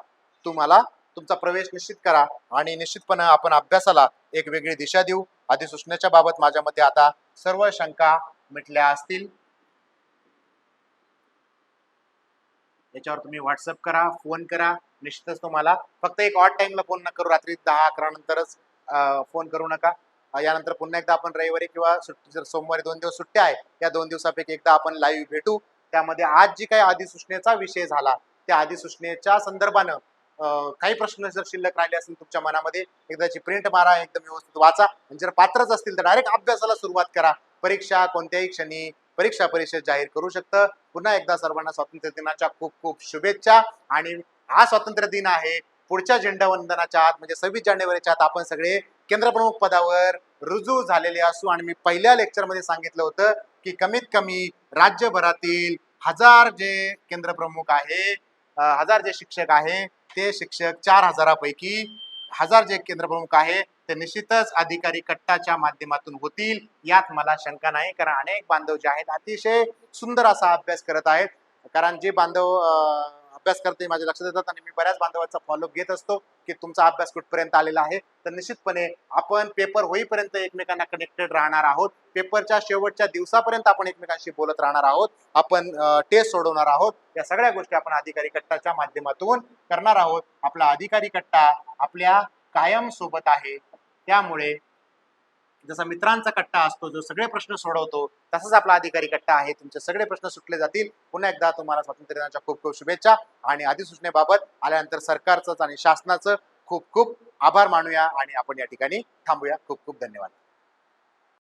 तुम्हाला तुमचा प्रवेश निश्चित करा आणि निश्चितपणे आपण अभ्यासाला एक वेगळी दिशा देऊ. अधिसूचनेच्या बाबत माझ्या मते आता सर्व शंका मिटल्या असतील. याच्यावर तुम्ही व्हॉट्सअप करा, फोन करा, निश्चितच तुम्हाला फक्त एक ऑड टाइमला फोन न करू, रात्री 10-11 नंतरच फोन करू नका. यानंतर पुन्हा एकदा आपण रविवारी किंवा सोमवारी 2 दिवस सुट्ट्या आहे, या 2 दिवसापैकी एकदा आपण लाईव्ह भेटू. त्यामध्ये आज जी काही अधिसूचनेचा विषय झाला त्या अधिसूचनेच्या संदर्भानं काही प्रश्न जर शिल्लक राहिले असतील तुमच्या मनामध्ये, एकदाची प्रिंट मारा, एकदम व्यवस्थित वाचा. आणि जर पात्रच असतील तर डायरेक्ट अभ्यासाला सुरुवात करा. परीक्षा कोणत्याही क्षणी परीक्षा परिषद जाहीर करू शकतं. पुन्हा एकदा सर्वांना स्वातंत्र्य दिनाच्या खूप खूप शुभेच्छा. आणि हा स्वातंत्र्य दिन आहे पुढच्या झेंडावंदनाच्या आत म्हणजे 26 जानेवारीच्या आत आपण सगळे केंद्रप्रमुख पदावर रुजू झालेले असू. आणि मी पहिल्या लेक्चरमध्ये सांगितलं होतं की कमीत कमी राज्यभरातील 1000 जे केंद्रप्रमुख आहे, 1000 जे शिक्षक आहे, ते शिक्षक 4000 पैकी 1000 जे केंद्रप्रमुख आहे ते निश्चितच अधिकारी कट्टाच्या माध्यमातून होतील, यात मला शंका नाही. कारण अनेक बांधव जे आहेत अतिशय सुंदर असा अभ्यास करत आहेत. कारण जे बांधव अभ्यास करते माझ्या लक्षात येतात आणि मी बऱ्याच बांधवांचा फॉलोअप घेत असतो की तुमचा अभ्यास कुठपर्यंत आलेला आहे. तर निश्चितपणे आपण पेपर होईपर्यंत एकमेकांना कनेक्टेड राहणार आहोत. पेपरच्या शेवटच्या दिवसापर्यंत आपण एकमेकांशी बोलत राहणार आहोत. आपण टेस्ट सोडवणार आहोत. या सगळ्या गोष्टी आपण अधिकारी कट्टाच्या माध्यमातून करणार आहोत. आपला अधिकारी कट्टा आपल्या कायम सोबत आहे. त्यामुळे जसा मित्रांचा कट्टा असतो जो सगळे प्रश्न सोडवतो, तसाच आपला अधिकारी कट्टा आहे. तुमचे सगळे प्रश्न सुटले जातील. पुन्हा एकदा तुम्हाला स्वातंत्र्य दिनाच्या खूप खूप शुभेच्छा. आणि अधिसूचनेबाबत आल्यानंतर सरकारचंच आणि शासनाचं खूप खूप आभार मानूया आणि आपण या ठिकाणी थांबूया. खूप खूप धन्यवाद.